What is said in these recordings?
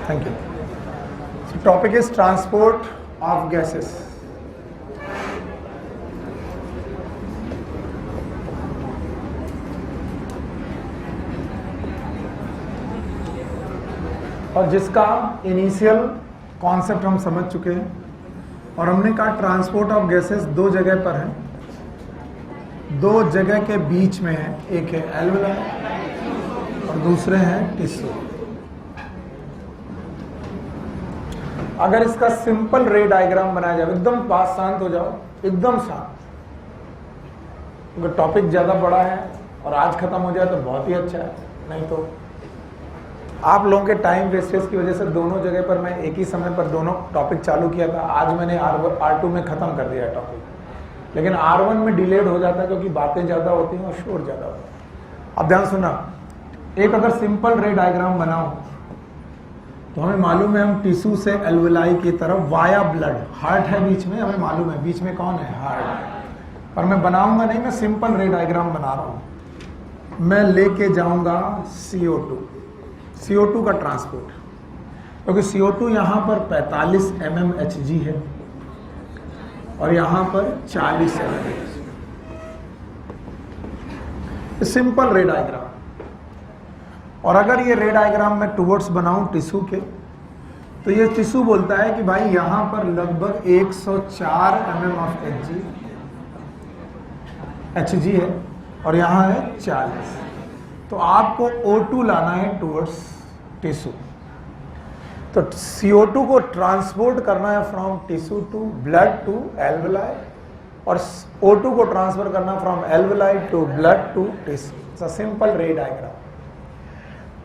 Thank you. So topic is transport of gases. और जिसका initial concept हम समझ चुके हैं और हमने कहा ट्रांसपोर्ट ऑफ गैसेस दो जगह पर है, दो जगह के बीच में है, एक है एल्वेलाई और दूसरे हैं टिश्यू। अगर इसका सिंपल रे डायग्राम बनाया जाए, एकदम पास शांत हो जाओ, एकदम शांत, क्योंकि टॉपिक ज्यादा बड़ा है और आज खत्म हो जाए तो बहुत ही अच्छा है, नहीं तो आप लोगों के टाइम वेस्टेज की वजह से दोनों जगह पर मैं एक ही समय पर दोनों टॉपिक चालू किया था। आज मैंने R2 में खत्म कर दिया टॉपिक, लेकिन R1 में डिलेड हो जाता है क्योंकि बातें ज्यादा होती हैं और शोर ज्यादा होता है। अब ध्यान सुना, एक अगर सिंपल रे डायग्राम बनाओ तो हमें मालूम है हम टिश्यू से एल्वेलाई की तरफ वाया ब्लड, हार्ट है बीच में, हमें मालूम है बीच में कौन है, हार्ट। पर मैं बनाऊंगा नहीं, मैं सिंपल रे डायग्राम बना रहा हूं। मैं लेके जाऊंगा CO2 का ट्रांसपोर्ट, क्योंकि CO2 यहां पर 45 mmHg है और यहां पर 40 mmHg। Simple ray diagram. और अगर ये रे डायग्राम में टुवर्ड्स बनाऊं टिश्यू के, तो ये टिश्यू बोलता है कि भाई यहां पर लगभग 104 mmHg है और यहां है 40। तो आपको O2 लाना है टुवर्ड्स टिश्यू। तो CO2 को ट्रांसपोर्ट करना है from tissue to blood to alveoli और O2 को ट्रांसफर करना from alveoli to blood to tissue. Simple ray diagram.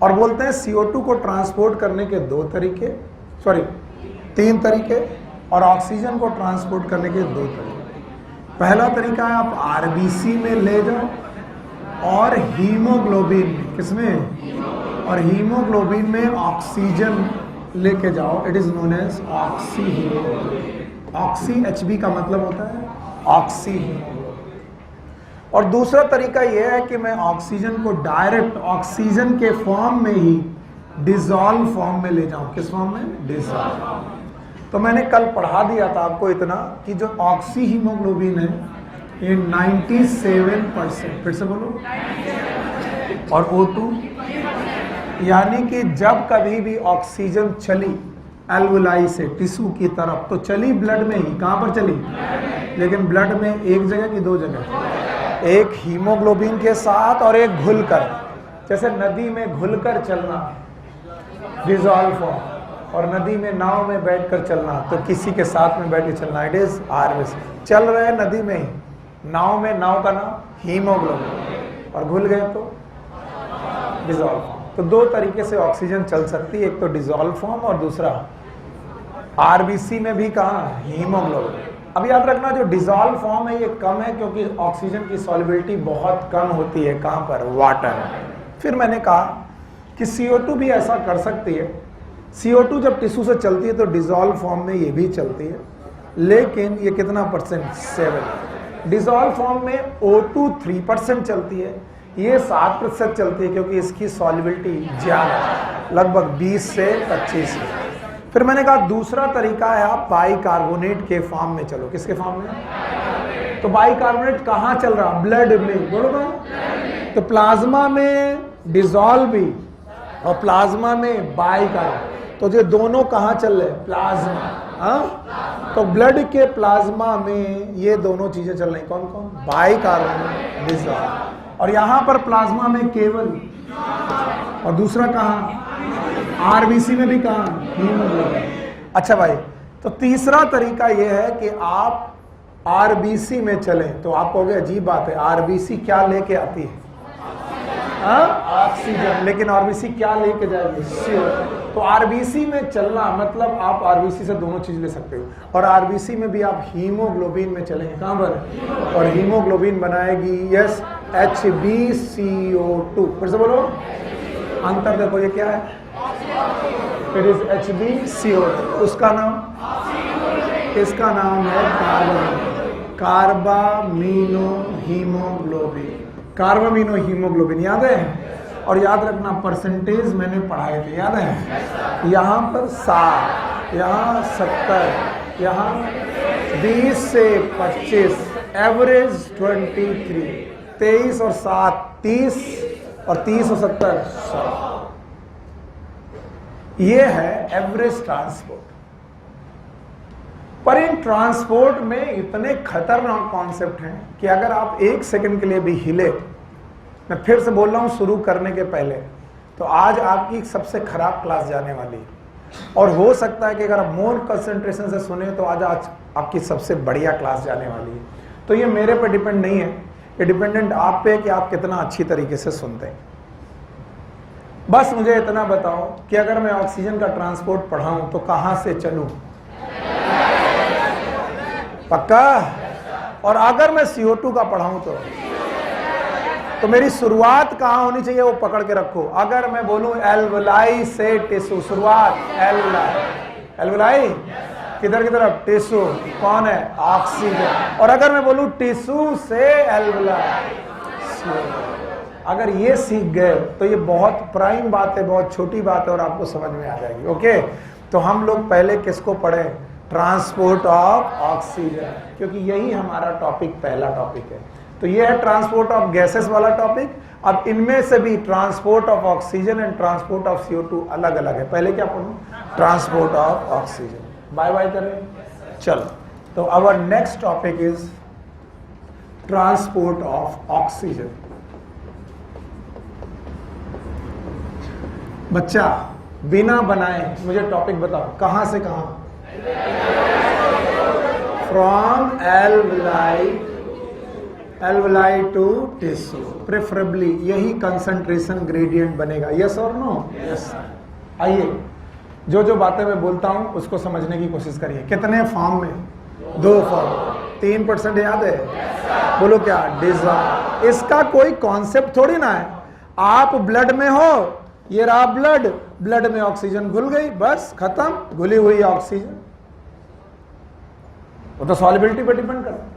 और बोलते हैं CO2 को ट्रांसपोर्ट करने के तीन तरीके और ऑक्सीजन को ट्रांसपोर्ट करने के 2 तरीके। पहला तरीका है आप RBC में ले जाओ और हीमोग्लोबिन में, किसमें, और हीमोग्लोबिन में ऑक्सीजन लेके जाओ। It is known as oxy haemoglobin. Oxy HB का मतलब होता है ऑक्सी हीमोग्लोबिन। और दूसरा तरीका यह है कि मैं ऑक्सीजन को डायरेक्ट ऑक्सीजन के फॉर्म में ही डिसॉल्व फॉर्म में ले जाऊं। किस फॉर्म में? डिसॉल्व। तो मैंने कल पढ़ा दिया था आपको इतना कि जो ऑक्सी हीमोग्लोबिन है ये 97%, फिर से बोलो, और O2, यानी कि जब कभी भी ऑक्सीजन चली एल्वेलाई से टिश्यू की तरफ तो चली ब्लड में ही। कहां पर चली? लेकिन ब्लड में एक जगह की 2 जगह, एक हीमोग्लोबिन के साथ और एक घुलकर। जैसे नदी में घुलकर चलना डिसॉल्व फॉर्म, और नदी में नाव में बैठकर चलना, तो किसी के साथ में बैठ के चलना, इट इज RBC। चल रहे हैं नदी में ही, नाव में, नाव का नाम हीमोग्लोबिन, और घुल गए तो डिसॉल्व फॉर्म। तो 2 तरीके से ऑक्सीजन चल सकती है, एक तो डिसॉल्व फॉर्म और दूसरा RBC में भी कहा हीमोग्लोबिन। अब याद रखना जो डिसॉल्व फॉर्म है ये कम है क्योंकि ऑक्सीजन की सॉल्युबिलिटी बहुत कम होती है। कहां पर? वाटर। फिर मैंने कहा कि CO2 भी ऐसा कर सकती है। CO2 जब टिश्यू से चलती है तो डिसॉल्व फॉर्म में ये भी चलती है, लेकिन ये कितना %? 7। डिसॉल्व फॉर्म में O2 3% चलती है, ये 7% चलती है क्योंकि इसकी सॉल्युबिलिटी ज्यादा, लगभग 20 से 25 है। फिर मैंने कहा दूसरा तरीका है आप बाइकार्बोनेट के फॉर्म में चलो। किसके फॉर्म में? तो बाइकार्बोनेट कहाँ चल रहा? ब्लड में। बोलो ना। तो प्लाज्मा में डिसॉल्व भी और प्लाज्मा में बाइकार्बोनेट, तो ये दोनों कहाँ चल रहे? प्लाज्मा। हाँ, तो ब्लड के प्लाज्मा में ये दोनों चीजें चल रही। कौन कौन? Bicarbonate, dissolve. और यहां पर प्लाज्मा में केवल, और दूसरा कहां? RBC में भी कहां? हीमोग्लोबिन। अच्छा भाई, तो तीसरा तरीका यह है कि आप RBC में चलें। तो आप कहोगे अजीब बात है, RBC क्या लेके आती है? ऑक्सीजन। लेकिन RBC क्या लेके जाएगी? CO2। तो RBC में चलना मतलब आप RBC से दोनों चीज ले सकते हो, और RBC में भी आप हीमोग्लोबिन में चलेंगे। कहां पर? और हीमोग्लोबिन बनाएगी यस HbCO2। फिर से बोलो, अंतर देखो, ये क्या है? It is HbCO2। उसका नाम, इसका नाम है कार्बामिनो हीमोग्लोबिन। कार्बामिनो हीमोग्लोबिन याद है? और याद रखना परसेंटेज मैंने पढ़ाए थे, याद है? यहाँ पर 60, यहाँ 70, यहाँ 20 से 25, एवरेज 23, 23 और 7 30 और 30 और 70 100। ये है एवरेज ट्रांसपोर्ट। पर इन ट्रांसपोर्ट में इतने खतरनाक कॉन्सेप्ट हैं कि अगर आप 1 सेकंड के लिए भी हिले, मैं फिर से बोल रहा हूं शुरू करने के पहले, तो आज आपकी सबसे खराब क्लास जाने वाली है। और हो सकता है कि अगर आप मोर कंसंट्रेशन से सुने तो आज आपकी सबसे बढ़िया क्लास जाने वाली है। तो ये मेरे पे डिपेंड नहीं है, ये डिपेंडेंट आप पे कि आप कितना अच्छी तरीके से सुनते हैं। बस मुझे इतना बताओ कि अगर मैं ऑक्सीजन का ट्रांसपोर्ट पढ़ाऊं तो कहां से चलूं? पक्का? और अगर मैं CO2 का पढ़ाऊं तो मेरी शुरुआत कहां होनी चाहिए वो पकड़ के रखो। अगर मैं बोलूं एल्वलाई से टिश्यू, शुरुआत एल्वलाई किधर की तरफ? टिश्यू। कौन है? ऑक्सीजन। और अगर मैं बोलूं टिश्यू से एल्वलाई, अगर ये सीख गए तो ये बहुत प्राइम बात है, बहुत छोटी बात है और आपको समझ में आ जाएगी। ओके, तो हम लोग पहले किसको पढ़े? ट्रांसपोर्ट ऑफ ऑक्सीजन, क्योंकि यही हमारा टॉपिक, पहला टॉपिक है। तो ये है ट्रांसपोर्ट ऑफ गैसेस वाला टॉपिक। अब इनमें से भी transport of oxygen and transport of CO2 अलग अलग है। पहले क्या पढ़ूं? Transport of oxygen. Bye bye करें, चलो। तो our next topic is transport of oxygen. बच्चा बिना बनाए मुझे टॉपिक बताओ, कहां से कहां? From alveoli to tissue, preferably यही कंसंट्रेशन ग्रेडियंट बनेगा। यस और नो? यस। आइए, जो जो बातें मैं बोलता हूं उसको समझने की कोशिश करिए। कितने फॉर्म में? 2 फॉर्म। 3% याद है? बोलो क्या? डिजॉल्व। इसका कोई कॉन्सेप्ट थोड़ी ना है। आप ब्लड में हो, ये रहा ब्लड में ऑक्सीजन घुल गई, बस खत्म, घुली हुई ऑक्सीजन। वो तो सॉल्युबिलिटी पे डिपेंड करता।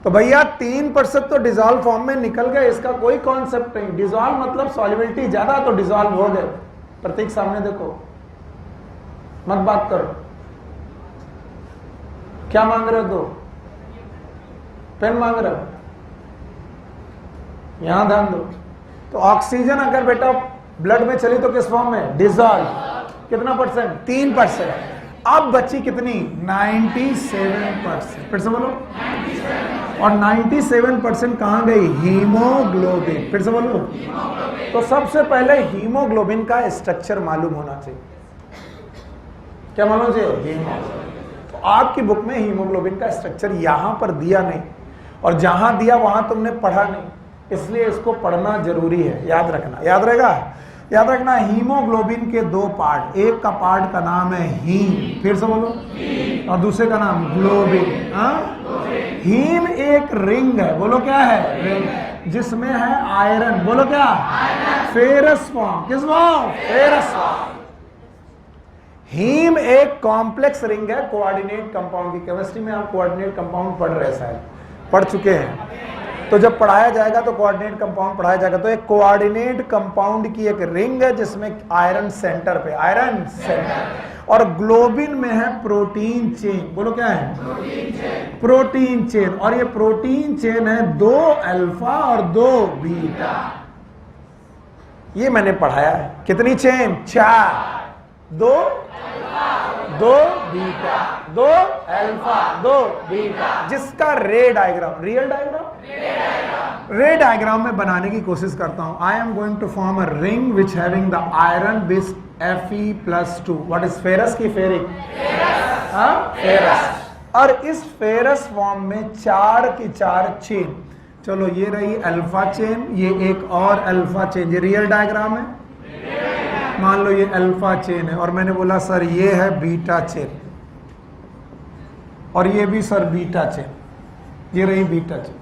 तो भैया 3% तो डिजॉल्व फॉर्म में निकल गए, इसका कोई कॉन्सेप्ट नहीं। डिजॉल्व मतलब सॉल्युबिलिटी ज्यादा तो डिजॉल्व हो गए। प्रतीक सामने देखो, मत बात करो। क्या मांग रहे हो? दो पेन मांग रहे हो? यहां ध्यान दो। तो ऑक्सीजन अगर बेटा ब्लड में चली तो किस फॉर्म में? डिजॉल्व। कितना %? 3%। अब बची कितनी? 97%। फिर से बोलो। और 97% कहां गई? हीमोग्लोबिन। फिर से बोलो। तो सबसे पहले हीमोग्लोबिन का स्ट्रक्चर मालूम होना चाहिए। क्या मालूम चाहिए? हीमोग्लोबिन। तो आपकी बुक में हीमोग्लोबिन का स्ट्रक्चर यहां पर दिया नहीं, और जहां दिया वहां तुमने पढ़ा नहीं, इसलिए इसको पढ़ना जरूरी है। याद रखना, याद रहेगा? याद रखना, हीमोग्लोबिन के 2 पार्ट, एक का पार्ट का नाम है हीम, फिर से बोलो, और दूसरे का नाम ग्लोबिन। हीम एक रिंग है, बोलो क्या है? रिंग, जिसमें है आयरन। बोलो क्या? Ferrous form. किस फॉर्म? Ferrous form. हीम एक कॉम्प्लेक्स रिंग है कोऑर्डिनेट कंपाउंड की। केमिस्ट्री में आप कोऑर्डिनेट कंपाउंड पढ़ रहे हैं, शायद पढ़ चुके हैं। तो जब पढ़ाया जाएगा तो कोऑर्डिनेट कंपाउंड पढ़ाया जाएगा। तो एक कोऑर्डिनेट कंपाउंड की एक रिंग है जिसमें आयरन सेंटर पे, आयरन सेंटर। और ग्लोबिन में है प्रोटीन चेन। बोलो क्या है? Protein chain. और ये प्रोटीन चेन है 2 अल्फा और 2 बीटा। ये मैंने पढ़ाया है। कितनी चेन? 4। 2 बीटा, 2 अल्फा, 2 बीटा, जिसका ray diagram, real diagram, ray diagram में बनाने की कोशिश करता हूं। I am going to form a ring which having the iron base Fe+2। What is ferrous की फेरिक? फेरस। और इस फेरस फॉर्म में 4 की 4 चेन। चलो, ये रही अल्फा चेन, ये एक और अल्फा चेन। ये रियल डायग्राम है। मान लो ये अल्फा चेन है, और मैंने बोला सर ये है बीटा चेन, और ये भी सर बीटा चेन। ये रही बीटा चेन।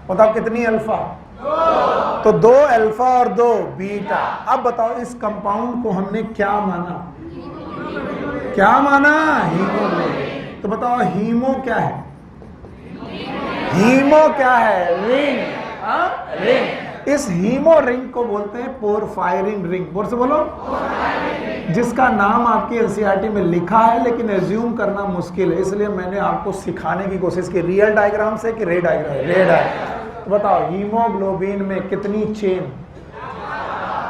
बताओ कितनी अल्फा? 2। तो 2 अल्फा और 2 बीटा। अब बताओ इस कंपाउंड को हमने क्या माना? क्या माना? हीमोग्लोबिन। तो बताओ हीमो क्या है? हीमो क्या है? रिंग। रिंग। इस हीमो रिंग को बोलते हैं पोरफायरिन रिंग। बोल से बोलो, जिसका नाम आपकी एनसीईआरटी में लिखा है लेकिन एज्यूम करना मुश्किल है, इसलिए मैंने आपको सिखाने की कोशिश की। रियल डायग्राम से कि रे डायग्राम? Ray diagram. तो बताओ हीमोग्लोबिन में कितनी चेन?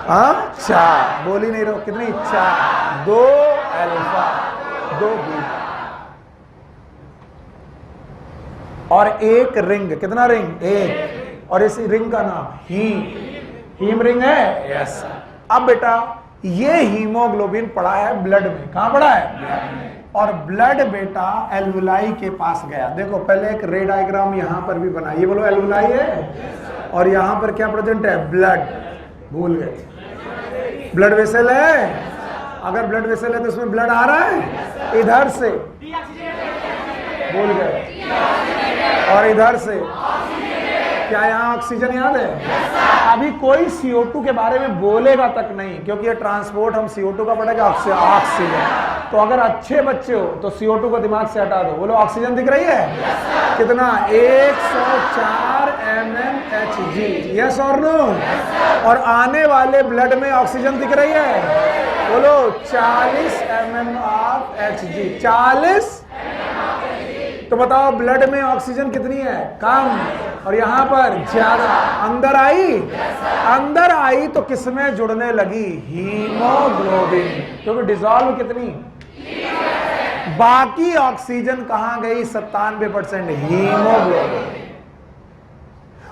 चार। बोल ही नहीं रहो, कितनी? चार। 2 अल्फा 2 बीटा और 1 रिंग। कितना रिंग? 1। और इस रिंग का नाम हीम रिंग है। यस। अब बेटा ये हीमोग्लोबिन पड़ा है ब्लड में। कहां पड़ा है? ब्लड में। और ब्लड बेटा एल्वुलाई के पास गया। देखो पहले एक रे डायग्राम यहां पर भी बनाइए। बोलो एल्वुलाई है और यहां पर क्या प्रेजेंट है? ब्लड। भूल गए, ब्लड वेसल है। अगर ब्लड वेसल है तो उसमें ब्लड आ रहा है इधर से, भूल गए, और इधर से। क्या यहाँ ऑक्सीजन याद है? अभी कोई CO2 के बारे में बोलेगा तक नहीं, क्योंकि ये ट्रांसपोर्ट हम CO2 का पड़ेगा ऑक्सीजन। तो अगर अच्छे बच्चे हो तो CO2 को दिमाग से हटा दो। बोलो ऑक्सीजन दिख रही है? कितना? 104 mmHg। यस और नो? और आने वाले ब्लड में ऑक्सीजन दिख रही है? बोलो 40 mmHg। 40। तो बताओ ब्लड में ऑक्सीजन कितनी है? कम। और यहां पर ज्यादा। अंदर आई? अंदर आई तो किसमें जुड़ने लगी? हीमोग्लोबिन। क्योंकि डिसॉल्व कितनी? बाकी ऑक्सीजन कहां गई? 97% हीमोग्लोबिन।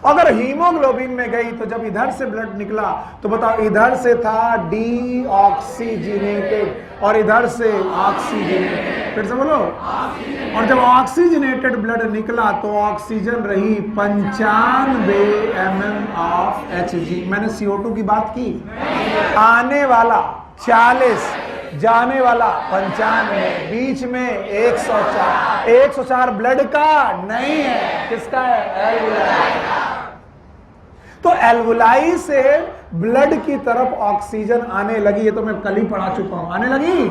अगर हीमोग्लोबिन में गई तो जब इधर से ब्लड निकला तो बताओ इधर से था डीऑक्सीजनेटेड और इधर से ऑक्सीजनेटेड। फिर से बोलो। और जब ऑक्सीजनेटेड ब्लड निकला तो ऑक्सीजन रही 95 mmHg। मैंने CO2 की बात की। आने वाला 40, जाने वाला 95, बीच में 104। 104 ब्लड का नहीं है, किसका है? एल्वुलाई। तो एल्वुलाई से ब्लड की तरफ ऑक्सीजन आने लगी। ये तो मैं कल ही पढ़ा चुका हूं। आने लगी।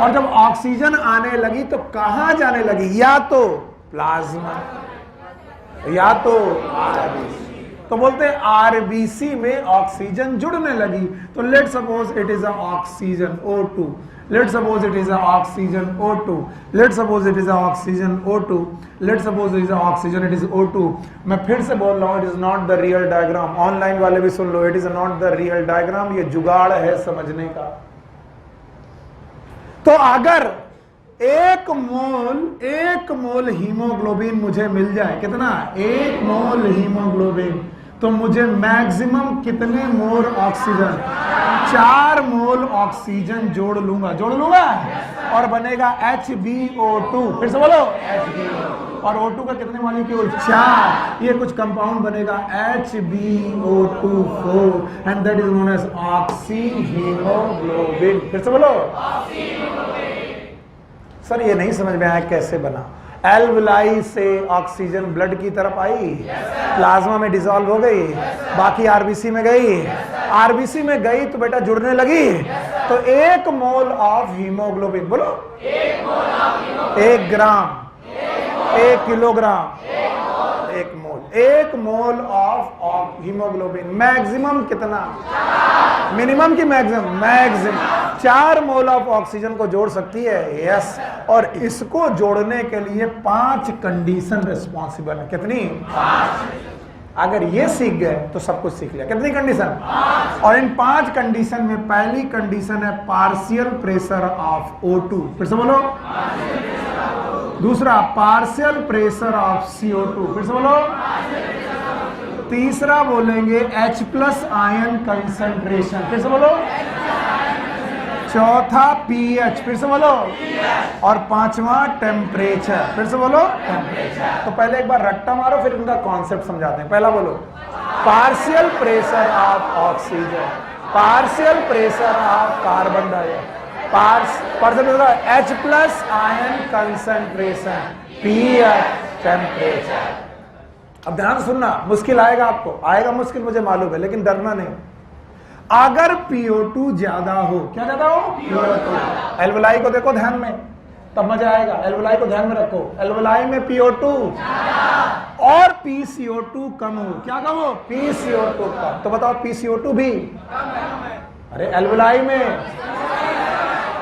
और जब ऑक्सीजन आने लगी तो कहां जाने लगी? या तो प्लाज्मा या तो आरबीसी। तो बोलते हैं आरबीसी में ऑक्सीजन जुड़ने लगी। तो let suppose it is a oxygen O2। Let suppose it is a oxygen O2। Let suppose it is a oxygen O2। Let suppose it is a oxygen, it is O2। मैं फिर से बोल रहा हूं, it is not the real diagram. Online वाले भी सुन लो, it is not the real diagram. ये जुगाड़ है समझने का। तो अगर 1 मोल हीमोग्लोबिन मुझे मिल जाए, कितना? 1 मोल हीमोग्लोबिन, तो मुझे मैक्सिमम कितने मोल ऑक्सीजन? 4 मोल ऑक्सीजन जोड़ लूंगा और बनेगा HbO2। फिर से बोलो HbO2। और O2 का कितने मॉलिक्यूल? 4। ये कुछ कंपाउंड बनेगा HbO2 and that is known as oxy haemoglobin. फिर से बोलो। सर ये नहीं समझ में आया कैसे बना? एल्वुलाई से ऑक्सीजन ब्लड की तरफ आई, प्लाज्मा में डिसॉल्व हो गई, बाकी आरबीसी में गई। आरबीसी में गई तो बेटा जुड़ने लगी। तो 1 मोल ऑफ हीमोग्लोबिन, बोलो 1 ग्राम, 1 kilogram, 1 mole of haemoglobin. Maximum कितना? मिनिमम की मैक्सिमम 4 मोल ऑफ ऑक्सीजन को जोड़ सकती है। यस। और इसको जोड़ने के लिए 5 कंडीशन रिस्पॉन्सिबल है। कितनी? 5। अगर ये सीख गए तो सब कुछ सीख लिया। कितनी कंडीशन? 5। और इन 5 कंडीशन में पहली कंडीशन है पार्शियल प्रेशर ऑफ O2। फिर से बोलो। दूसरा पार्शियल प्रेशर ऑफ CO2। फिर से बोलो। तीसरा बोलेंगे H+ आयन कंसंट्रेशन। फिर से बोलो। चौथा pH। फिर से बोलो। और 5वां टेम्परेचर। फिर से बोलो टेम्परेचर। तो पहले एक बार रट्टा मारो फिर इनका कॉन्सेप्ट समझाते हैं। पहला बोलो partial pressure of oxygen, partial pressure of carbon dioxide, H+ ion concentration, pH, temperature. अब ध्यान सुनना, मुश्किल आएगा आपको, आएगा मुश्किल मुझे मालूम है, लेकिन डरना नहीं। अगर PO2 ज्यादा हो, क्या ज्यादा हो? PO2। एल्वुलाई को देखो ध्यान में, तब मजा आएगा। एल्वुलाई को ध्यान में रखो। एल्वुलाई में PO2 और PCO2 कम हो। क्या कम हो? PCO2 कम। तो बताओ PCO2 भी अरे एल्वुलाई में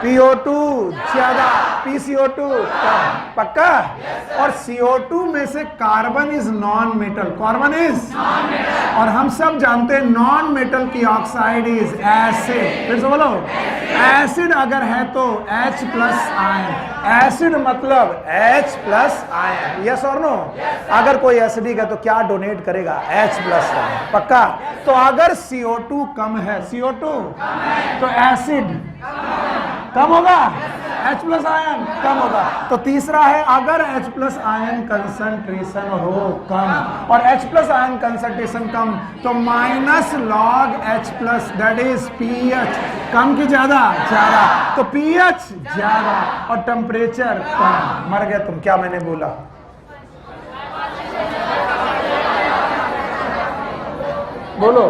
PO2 ज्यादा, PCO2 कम। पक्का? और CO2 में से carbon is non metal, carbon is, और हम सब जानते हैं नॉन मेटल की ऑक्साइड इज एसिड। फिर से बोलो, एसिड अगर है तो H प्लस आयन। एसिड मतलब H प्लस आयन। यस और नो? अगर कोई एसिडिक है तो क्या डोनेट करेगा? H plus ion. पक्का? तो अगर CO2 कम है, CO2 तो एसिड कम होगा, H प्लस आयन कम होगा। तो तीसरा है, अगर H प्लस आयन कंसंट्रेशन हो कम और H प्लस आयन कंसंट्रेशन कम तो minus log H plus that is pH कम की ज्यादा? ज्यादा। तो pH ज्यादा और टेम्परेचर कम। मर गया तुम। क्या मैंने बोला? बोलो।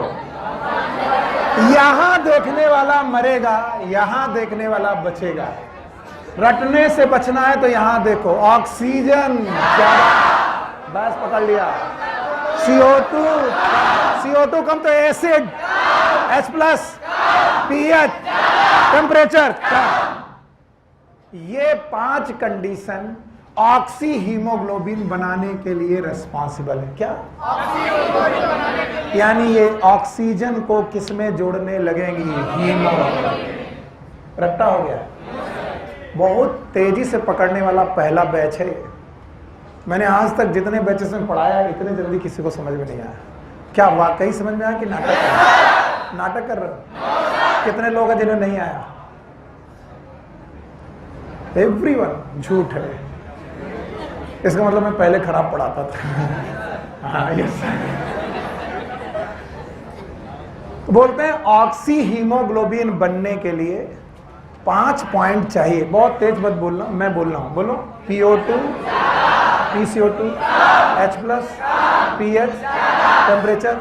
यहां देखने वाला मरेगा, यहां देखने वाला बचेगा। रटने से बचना है तो यहां देखो, ऑक्सीजन ज्यादा, बस पकड़ लिया। CO2 कम तो acid H plus, pH, temperature कम। ये 5 कंडीशन ऑक्सी हीमोग्लोबिन बनाने के लिए रिस्पॉन्सिबल है। क्या? यानी ये ऑक्सीजन को किसमें जोड़ने लगेंगी? हीमोग्लोबिन। रट्टा हो गया। बहुत तेजी से पकड़ने वाला पहला बैच है। मैंने आज तक जितने बैचेस में पढ़ाया है इतने जल्दी किसी को समझ में नहीं आया। क्या वाकई समझ में आया कि नाटक कर रहे? नाटक कर रहे? कितने लोग हैं जिन्हें नहीं आया? एवरीवन। झूठ है। इसका मतलब मैं पहले खराब पढ़ाता था। हाँ, यस। बोलते हैं ऑक्सी हीमोग्लोबिन बनने के लिए 5 पॉइंट चाहिए। बहुत तेज मत बोलना, मैं बोल रहा हूं। बोलो। PO2, PCO2, H plus, pH, temperature.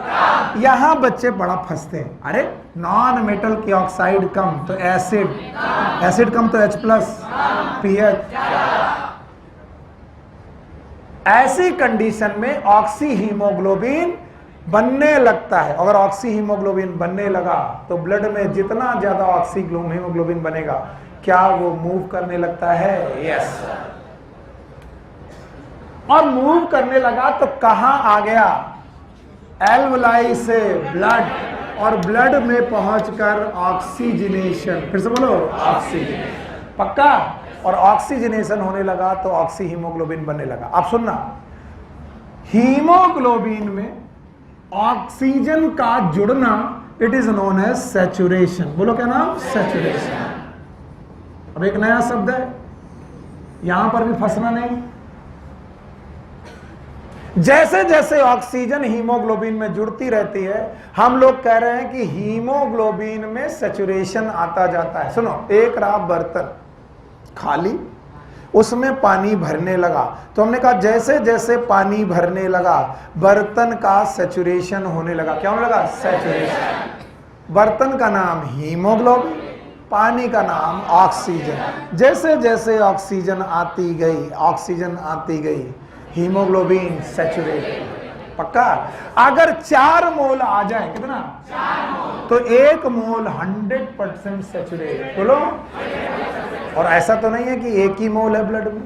यहां बच्चे बड़ा फंसते हैं। अरे नॉन मेटल की ऑक्साइड कम तो एसिड कम तो H प्लस, pH। ऐसी कंडीशन में ऑक्सी हीमोग्लोबिन बनने लगता है। अगर ऑक्सी हीमोग्लोबिन बनने लगा तो ब्लड में जितना ज्यादा ऑक्सी हीमोग्लोबिन बनेगा, क्या वो मूव करने लगता है? यस। और मूव करने लगा तो कहां आ गया? एल्वुलाई से ब्लड, और ब्लड में पहुंचकर ऑक्सीजनेशन। फिर से बोलो, ऑक्सीजन। पक्का? और ऑक्सीजनेशन होने लगा तो ऑक्सी हीमोग्लोबिन बनने लगा। अब सुनना, हीमोग्लोबिन में ऑक्सीजन का जुड़ना it is known as saturation. बोलो क्या नाम? सैचुरेशन। अब एक नया शब्द है, यहां पर भी फंसना नहीं। जैसे जैसे ऑक्सीजन हीमोग्लोबिन में जुड़ती रहती है, हम लोग कह रहे हैं कि हीमोग्लोबिन में सैचुरेशन आता जाता है। सुनो, एक रहा बर्तन खाली, उसमें पानी भरने लगा, तो हमने कहा जैसे जैसे पानी भरने लगा बर्तन का सैचुरेशन होने लगा। क्या होने लगा? सैचुरेशन। बर्तन का नाम हीमोग्लोबिन, पानी का नाम ऑक्सीजन। जैसे जैसे ऑक्सीजन आती गई हीमोग्लोबिन सैचुरेट। पक्का? अगर 4 मोल आ जाए, कितना? 4 मोल, तो 1 मोल 100% सैचुरेट। बोलो। और ऐसा तो नहीं है कि एक ही मोल है ब्लड में,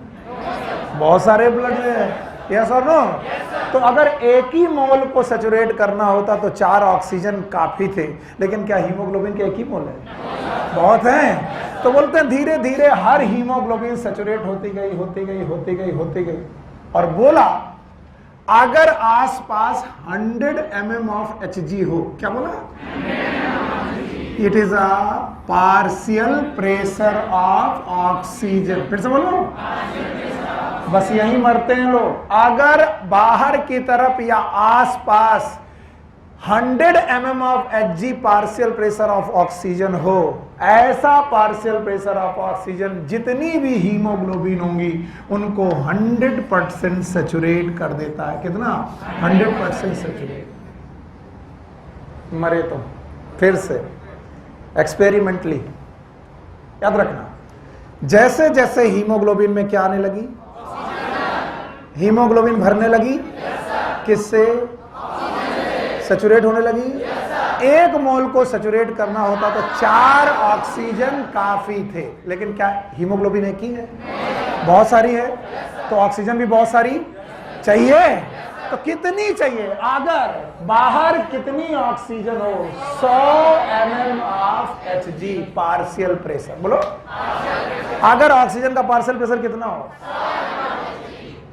बहुत सारे ब्लड है। यस और नो? तो अगर एक ही मोल को सैचुरेट करना होता तो 4 ऑक्सीजन काफी थे, लेकिन क्या हीमोग्लोबिन के एक ही मोल है? बहुत हैं। तो बोलते हैं धीरे धीरे हर हीमोग्लोबिन सैचुरेट होती गई और बोला अगर आसपास 100 mm ऑफ Hg हो। क्या बोला? It is a partial pressure of oxygen. फिर से बोलो। बस यही मरते हैं लोग। अगर बाहर की तरफ या आसपास 100 mm of Hg partial pressure of oxygen हो, ऐसा पार्शियल प्रेशर ऑफ ऑक्सीजन जितनी भी हीमोग्लोबिन होंगी उनको 100% सैचुरेट कर देता है। कितना? 100% सैचुरेट। मरे तो फिर से एक्सपेरिमेंटली याद रखना, जैसे जैसे हीमोग्लोबिन में क्या आने लगी? हीमोग्लोबिन भरने लगी, किससे? सैचुरेट होने लगी। 1 मोल को सैचुरेट करना होता तो 4 ऑक्सीजन काफी थे, लेकिन क्या हीमोग्लोबिन एक ही है? बहुत सारी है, तो ऑक्सीजन भी बहुत सारी चाहिए। तो कितनी चाहिए? अगर बाहर कितनी ऑक्सीजन हो? 100 mm of Hg partial pressure. बोलो, अगर ऑक्सीजन का पार्शियल प्रेशर कितना हो?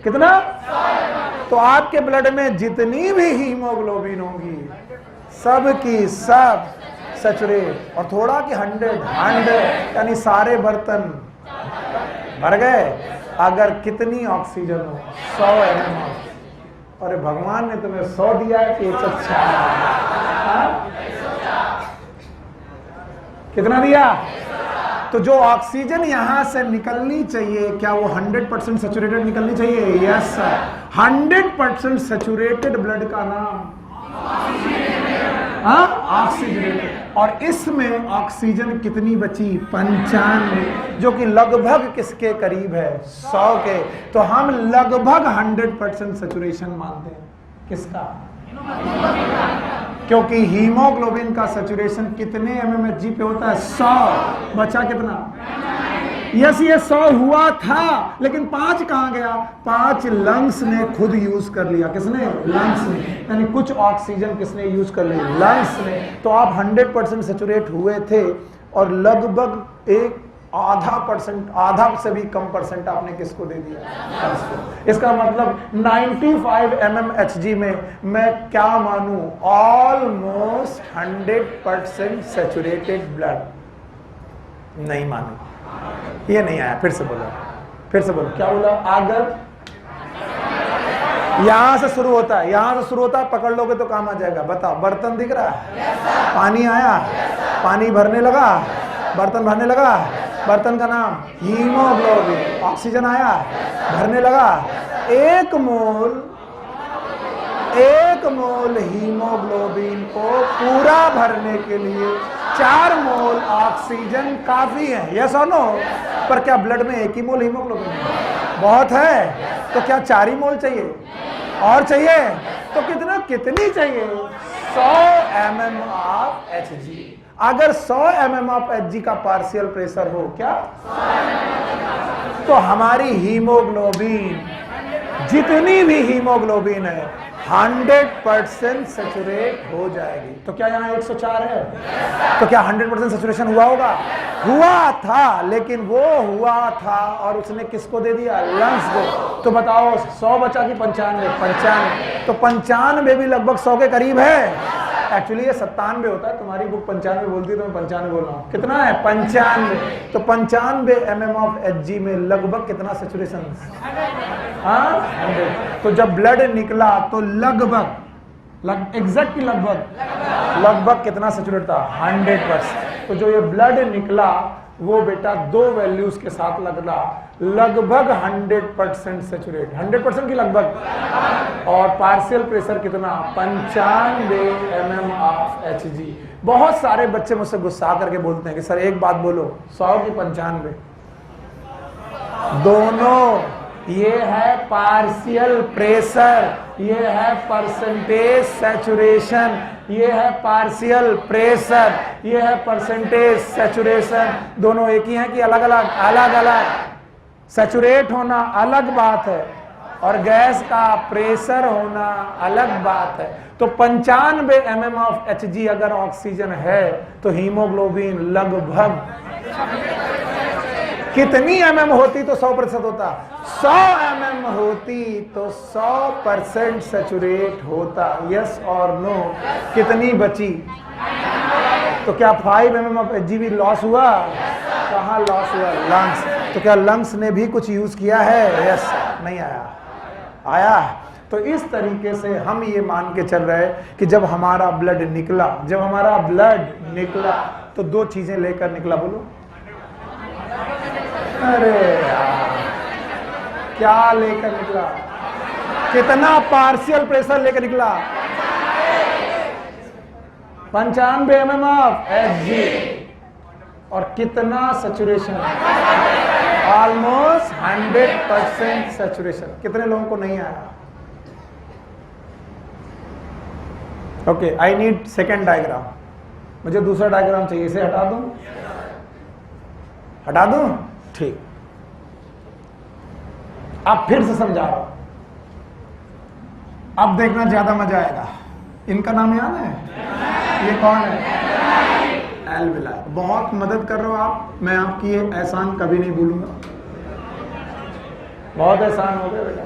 कितना? तो आपके ब्लड में जितनी भी हीमोग्लोबिन होगी सब की सब सैचुरेट, और थोड़ा कि 100 यानी सारे बर्तन भर गए। अगर कितनी ऑक्सीजन हो? 100 mm। अरे भगवान ने तुम्हें 100 दिया है कि 104? कितना दिया? तो जो ऑक्सीजन यहां से निकलनी चाहिए, क्या वो 100% सैचुरेटेड निकलनी चाहिए? Yes sir. 100% सैचुरेटेड ब्लड का नाम ऑक्सीजनेटेड। और इसमें ऑक्सीजन कितनी बची? 95, जो कि लगभग किसके करीब है? 100 के। तो हम लगभग 100% सैचुरेशन मानते हैं। किसका? क्योंकि हीमोग्लोबिन का सैचुरेशन कितने mmHg पे होता है? 100। बचा कितना? यस, ये 100 हुआ था, लेकिन 5 कहां गया? 5 लंग्स ने खुद यूज कर लिया। किसने? लंग्स ने। यानी कुछ ऑक्सीजन किसने यूज कर ली? लंग्स ने। तो आप 100% सैचुरेट हुए थे, और लगभग एक आधा से भी कम परसेंट आपने किसको दे दिया? इसका मतलब 95 mmHg में मैं क्या मानूं? ऑलमोस्ट 100% सैचुरेटेड ब्लड नहीं मानूं। ये नहीं आया। फिर से बोलो, फिर से बोलो। क्या बोला? अगर यहां से शुरू होता है, यहां से शुरू होता है, पकड़ लोगे तो काम आ जाएगा। बताओ, बर्तन दिख रहा है? पानी आया, पानी भरने लगा, बर्तन भरने लगा, बर्तन का नाम हीमोग्लोबिन। ऑक्सीजन आया, भरने लगा। 1 मोल हीमोग्लोबिन को पूरा भरने के लिए 4 मोल ऑक्सीजन काफी है। यस और नो? पर क्या ब्लड में 1 ही मोल हीमोग्लोबिन है? बहुत है। तो क्या 4 ही मोल चाहिए? और चाहिए? तो कितनी चाहिए? 100 mm ऑफ Hg। अगर 100 mm ऑफ Hg का पार्शियल प्रेशर हो, क्या? तो हमारी हीमोग्लोबिन, जितनी भी हीमोग्लोबिन है, 100% सैचुरेट हो जाएगी। तो क्या यहाँ 104 है? तो क्या 100% सैचुरेशन हुआ होगा? हुआ था, लेकिन वो हुआ था और उसने किसको दे दिया? लंग्स को। तो बताओ, 100 बचा कि 95? 95। तो 95 भी लगभग 100 के करीब है। एक्चुअली ये 97 होता है, तुम्हारी बुक 95 बोलती है, तो मैं 95 बोल रहा हूँ। कितना है? 95। तो 95 mm ऑफ Hg में लगभग कितना सैचुरेशन? 100। तो जब ब्लड निकला तो लगभग एग्जैक्टली लगभग कितना सैचुरेट था? 100%। तो जो ये ब्लड निकला वो बेटा 2 वैल्यूज के साथ लगभग 100% सैचुरेट। 100% की लगभग। और पार्शियल प्रेशर कितना? 95 mm ऑफ Hg। बहुत सारे बच्चे मुझसे गुस्सा करके बोलते हैं कि सर एक बात बोलो, 100 की 95? दोनों। ये है पार्शियल प्रेशर, ये है परसेंटेज सैचुरेशन। ये है पार्शियल प्रेशर, ये है परसेंटेज सैचुरेशन। दोनों एक ही हैं कि अलग अलग? अलग अलग। सैचुरेट होना अलग बात है, और गैस का प्रेशर होना अलग बात है। तो 95 mm ऑफ Hg अगर ऑक्सीजन है तो हीमोग्लोबिन लगभग कितनी mm होती तो 100% होता? 100 mm होती तो 100% सैचुरेट होता। यस और नो? कितनी बची? तो क्या 5 mm ऑफ Hg भी लॉस हुआ? कहाँ लॉस हुआ? लंग्स। तो क्या लंग्स ने भी कुछ यूज किया है? यस। नहीं आया। तो इस तरीके से हम ये मान के चल रहे हैं कि जब हमारा ब्लड निकला, तो 2 चीजें लेकर निकला। बोलो, अरे यार, क्या लेकर निकला? कितना पार्शियल प्रेशर लेकर निकला? 95 mm ऑफ Hg। और कितना सैचुरेशन? Almost 100% saturation. कितने लोगों को नहीं आया? Okay, I need second diagram. मुझे दूसरा डायग्राम चाहिए, इसे हटा दूं? हटा दूं? ठीक। अब फिर से समझा रहा हूं, अब देखना ज्यादा मजा आएगा। इनका नाम याद है? ये कौन है? एल्विलाई। बहुत मदद कर रहे हो आप, मैं आपकी ये एहसान कभी नहीं भूलूंगा। बहुत एहसान हो गया बेटा।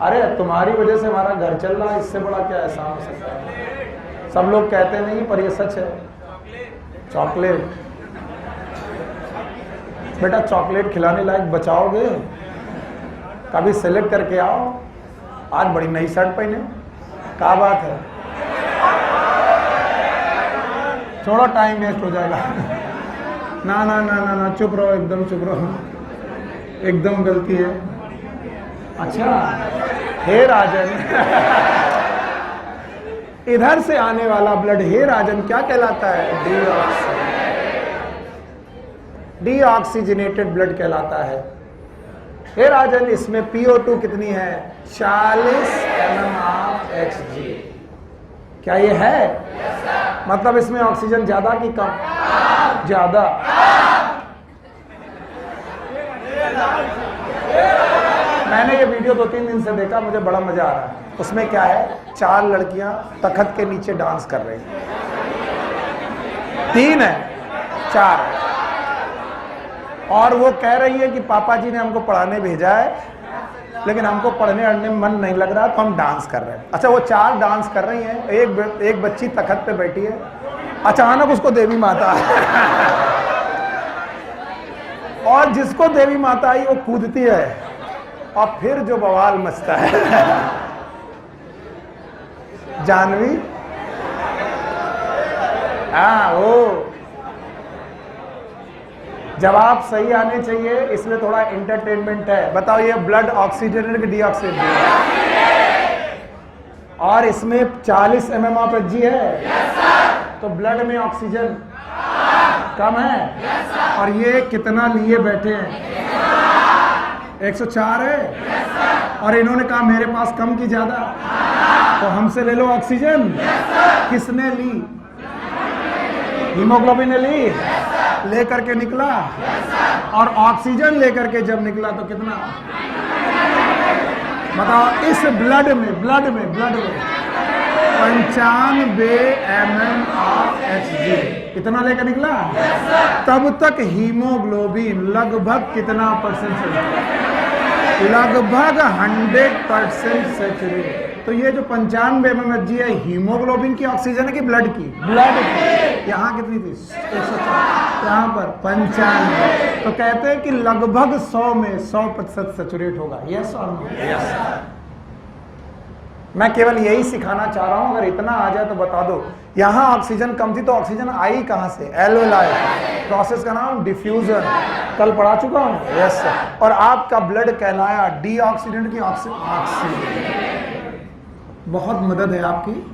अरे तुम्हारी वजह से हमारा घर चल रहा है, इससे बड़ा क्या एहसान हो सकता है? सब लोग कहते नहीं पर ये सच है। चॉकलेट बेटा, चॉकलेट खिलाने लायक बचाओगे, कभी सेलेक्ट करके आओ। आज बड़ी नई शर्ट पहने, क्या बात है? थोड़ा टाइम वेस्ट हो जाएगा। ना ना ना ना ना, चुप रहो, एकदम चुप रहो, एकदम गलती है। अच्छा, हे राजन इधर से आने वाला ब्लड, हे राजन, क्या कहलाता है? डीऑक्सीजनेटेड ब्लड कहलाता है। हे राजन, इसमें PO2 कितनी है? 40 mmHg। क्या ये है? मतलब इसमें ऑक्सीजन ज्यादा कि कम? ज्यादा। मैंने ये वीडियो 2-3 दिन से देखा, मुझे बड़ा मजा आ रहा है। उसमें क्या है, 4 लड़कियां तख्त के नीचे डांस कर रही हैं। 3 है, 4 है, और वो कह रही है कि पापा जी ने हमको पढ़ाने भेजा है, लेकिन हमको पढ़ने अड़ने में मन नहीं लग रहा, तो हम डांस कर रहे हैं। अच्छा, वो 4 डांस कर रही हैं, एक बच्ची तख्त पे बैठी है, अचानक उसको देवी माता और जिसको देवी माता आई वो कूदती है, और फिर जो बवाल मचता है जानवी, हाँ, वो जवाब सही आने चाहिए, इसमें थोड़ा एंटरटेनमेंट है। बताओ, ये ब्लड ऑक्सीजनेटेड कि डीऑक्सीजनेटेड? और इसमें 40 mmHg है, तो ब्लड में ऑक्सीजन कम है। और ये कितना लिए बैठे हैं? 104 है। और इन्होंने कहा मेरे पास कम की ज्यादा, तो हमसे ले लो ऑक्सीजन। किसने ली? हीमोग्लोबिन ने ली, लेकर के निकला। और ऑक्सीजन लेकर के जब निकला तो कितना? बताओ, इस ब्लड में 95 mmHg कितना लेकर निकला? तब तक हीमोग्लोबिन लगभग कितना परसेंट से? लगभग 100% सैचुरेट। तो ये जो 95 mmHg है, हीमोग्लोबिन की ऑक्सीजन है कि ब्लड की? ब्लड की। यहाँ कितनी थी? 104, यहाँ पर 95। तो कहते हैं कि लगभग 100 में 100% सैचुरेट होगा। यस और नो? यस। मैं केवल यही सिखाना चाह रहा हूं, अगर इतना आ जाए तो बता दो। यहाँ ऑक्सीजन कम थी, तो ऑक्सीजन आई कहां से? एल्वेलाई। प्रोसेस का नाम डिफ्यूजन, कल पढ़ा चुका हूं। Yes sir. और आपका ब्लड कहलाया डीऑक्सीडेंट की ऑक्सीजन। बहुत मदद है आपकी।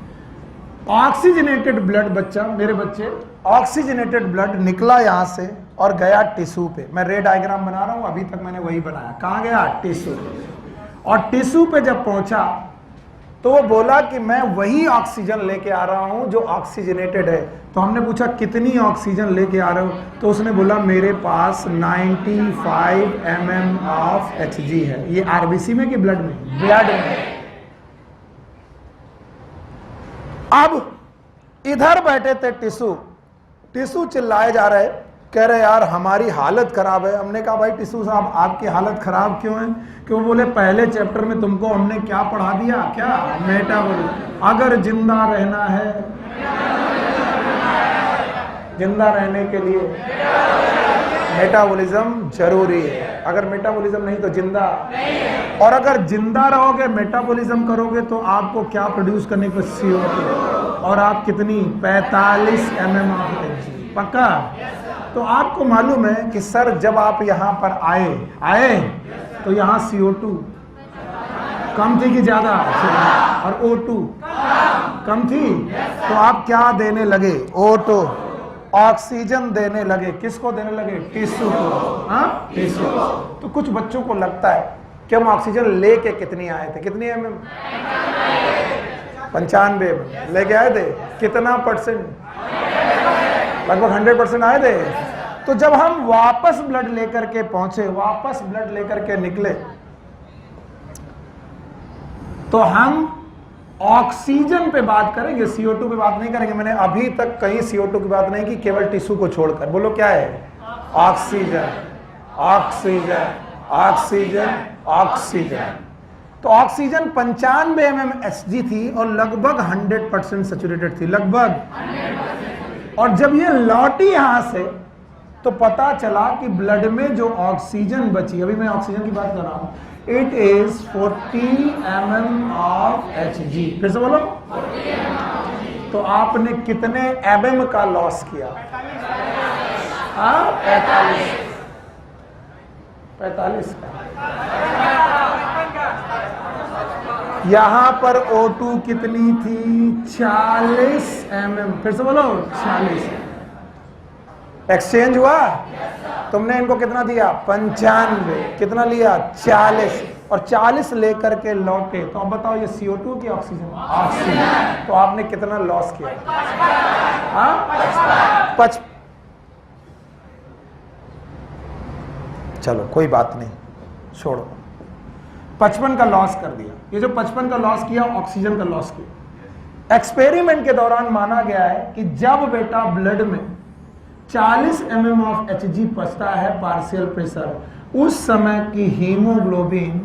ऑक्सीजनेटेड ब्लड, बच्चा, मेरे बच्चे, ऑक्सीजनेटेड ब्लड निकला यहां से और गया टिश्यू पे। मैं रे डायग्राम बना रहा हूं, अभी तक मैंने वही बनाया। कहां गया? टिश्यू। और टिश्यू पे जब पहुंचा तो वो बोला कि मैं वही ऑक्सीजन लेके आ रहा हूं जो ऑक्सीजनेटेड है। तो हमने पूछा कितनी ऑक्सीजन लेके आ रहे हो? तो उसने बोला मेरे पास 95 mmHg है। ये आरबीसी में कि ब्लड में? ब्लड में। अब इधर बैठे थे टिश्यू चिल्लाए जा रहे, कह रहे यार हमारी हालत खराब है। हमने कहा भाई टिश्यू साहब आपकी हालत खराब क्यों है? क्यों? बोले पहले चैप्टर में तुमको हमने क्या पढ़ा दिया? क्या? मेटाबॉलिज्म। अगर जिंदा रहना है, जिंदा रहने के लिए मेटाबॉलिज्म जरूरी है। अगर मेटाबॉलिज्म नहीं तो जिंदा नहीं। और अगर जिंदा रहोगे, मेटाबॉलिज्म करोगे, तो आपको क्या प्रोड्यूस करने को? CO2। और आप कितनी? 45 mmHg। पक्का? तो आपको मालूम है कि सर जब आप यहाँ पर आए तो यहाँ CO2 कम थी कि ज्यादा? और O2 कम थी। तो आप क्या देने लगे? O2, ऑक्सीजन देने लगे। किसको देने लगे? टिश्यू को। हाँ, टिश्यू। तो कुछ बच्चों को लगता है कि हम ऑक्सीजन लेके कितनी आए थे? कितनी 95 लेके आए थे। कितना परसेंट? लगभग 100% आए थे। तो जब हम वापस ब्लड लेकर के पहुंचे, वापस ब्लड लेकर के निकले, तो हम ऑक्सीजन पे बात करेंगे, CO2 पे बात नहीं करेंगे। मैंने अभी तक कहीं CO2 की बात नहीं की, केवल टिश्यू को छोड़कर। बोलो क्या है? Oxygen, oxygen, oxygen, oxygen. तो ऑक्सीजन 95 mmHg थी और लगभग 100% सैचुरेटेड थी, लगभग। और जब ये लौटी यहां से तो पता चला कि ब्लड में जो ऑक्सीजन बची, अभी मैं ऑक्सीजन की बात कर रहा हूं, it is 40 mm of Hg। फिर से बोलो। तो आपने कितने mm का लॉस किया? 45 का। यहां पर O2 कितनी थी? 40 mm। फिर से बोलो 40। एक्सचेंज हुआ? तुमने इनको कितना दिया? 95। कितना लिया? 40। और 40 लेकर के लौटे। तो अब बताओ ये CO2 की ऑक्सीजन? ऑक्सीजन। तो आपने कितना लॉस किया? चलो कोई बात नहीं, छोड़ो। 55 का लॉस कर दिया। ये जो 55 का लॉस किया, ऑक्सीजन का लॉस किया। एक्सपेरिमेंट के दौरान माना गया है कि जब बेटा ब्लड में 40 mm of Hg बचता है पार्शियल प्रेशर, उस समय की हीमोग्लोबिन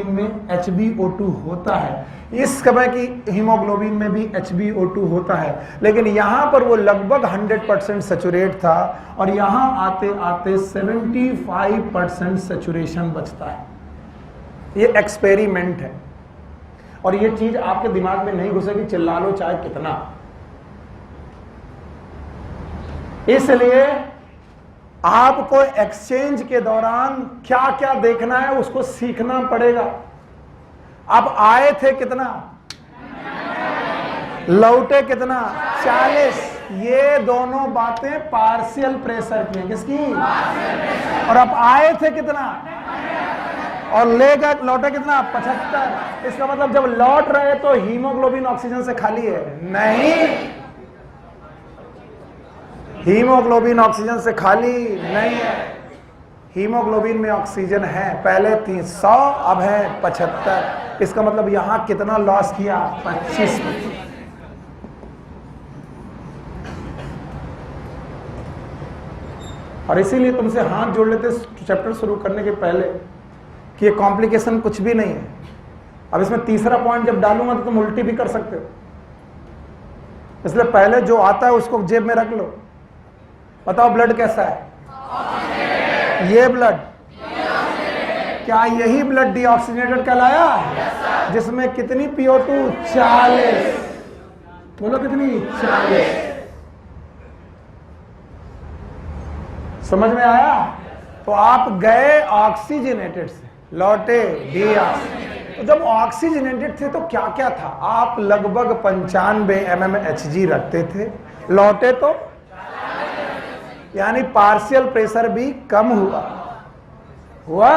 में HbO2 होता है। इस समय की हीमोग्लोबिन में भी HbO2 होता है, लेकिन यहां पर वो लगभग 100% सैचुरेट था और यहां आते आते 75% सैचुरेशन बचता है। ये एक्सपेरिमेंट है और ये चीज आपके दिमाग में नहीं घुसेगी, चिल्ला लो चाहे कितना। इसलिए आपको एक्सचेंज के दौरान क्या क्या देखना है उसको सीखना पड़ेगा। अब आए थे कितना, लौटे कितना? 40। ये दोनों बातें पार्शियल प्रेशर की हैं। किसकी? और अब आए थे कितना और ले गए, लौटे कितना? 75। इसका मतलब जब लौट रहे तो हीमोग्लोबिन ऑक्सीजन से खाली है? नहीं, हीमोग्लोबिन ऑक्सीजन से खाली नहीं है। हीमोग्लोबिन में ऑक्सीजन है। पहले थी 100, अब है 75। इसका मतलब यहां कितना लॉस किया? 25। और इसीलिए तुमसे हाथ जोड़ लेते चैप्टर शुरू करने के पहले कि ये कॉम्प्लिकेशन कुछ भी नहीं है। अब इसमें तीसरा पॉइंट जब डालूंगा तो तुम उल्टी भी कर सकते हो, इसलिए पहले जो आता है उसको जेब में रख लो। बताओ ब्लड कैसा है? ये ब्लड, क्या यही ब्लड डीऑक्सीजनेटेड कहलाया? जिसमें कितनी PO2? 40। बोलो कितनी? 40। समझ में आया? तो आप गए ऑक्सीजनेटेड से, लौटे डीऑक्सीजनेटेड। तो जब ऑक्सीजनेटेड थे तो क्या क्या था? आप लगभग 95 mmHg रखते थे, लौटे तो यानी पार्शियल प्रेशर भी कम हुआ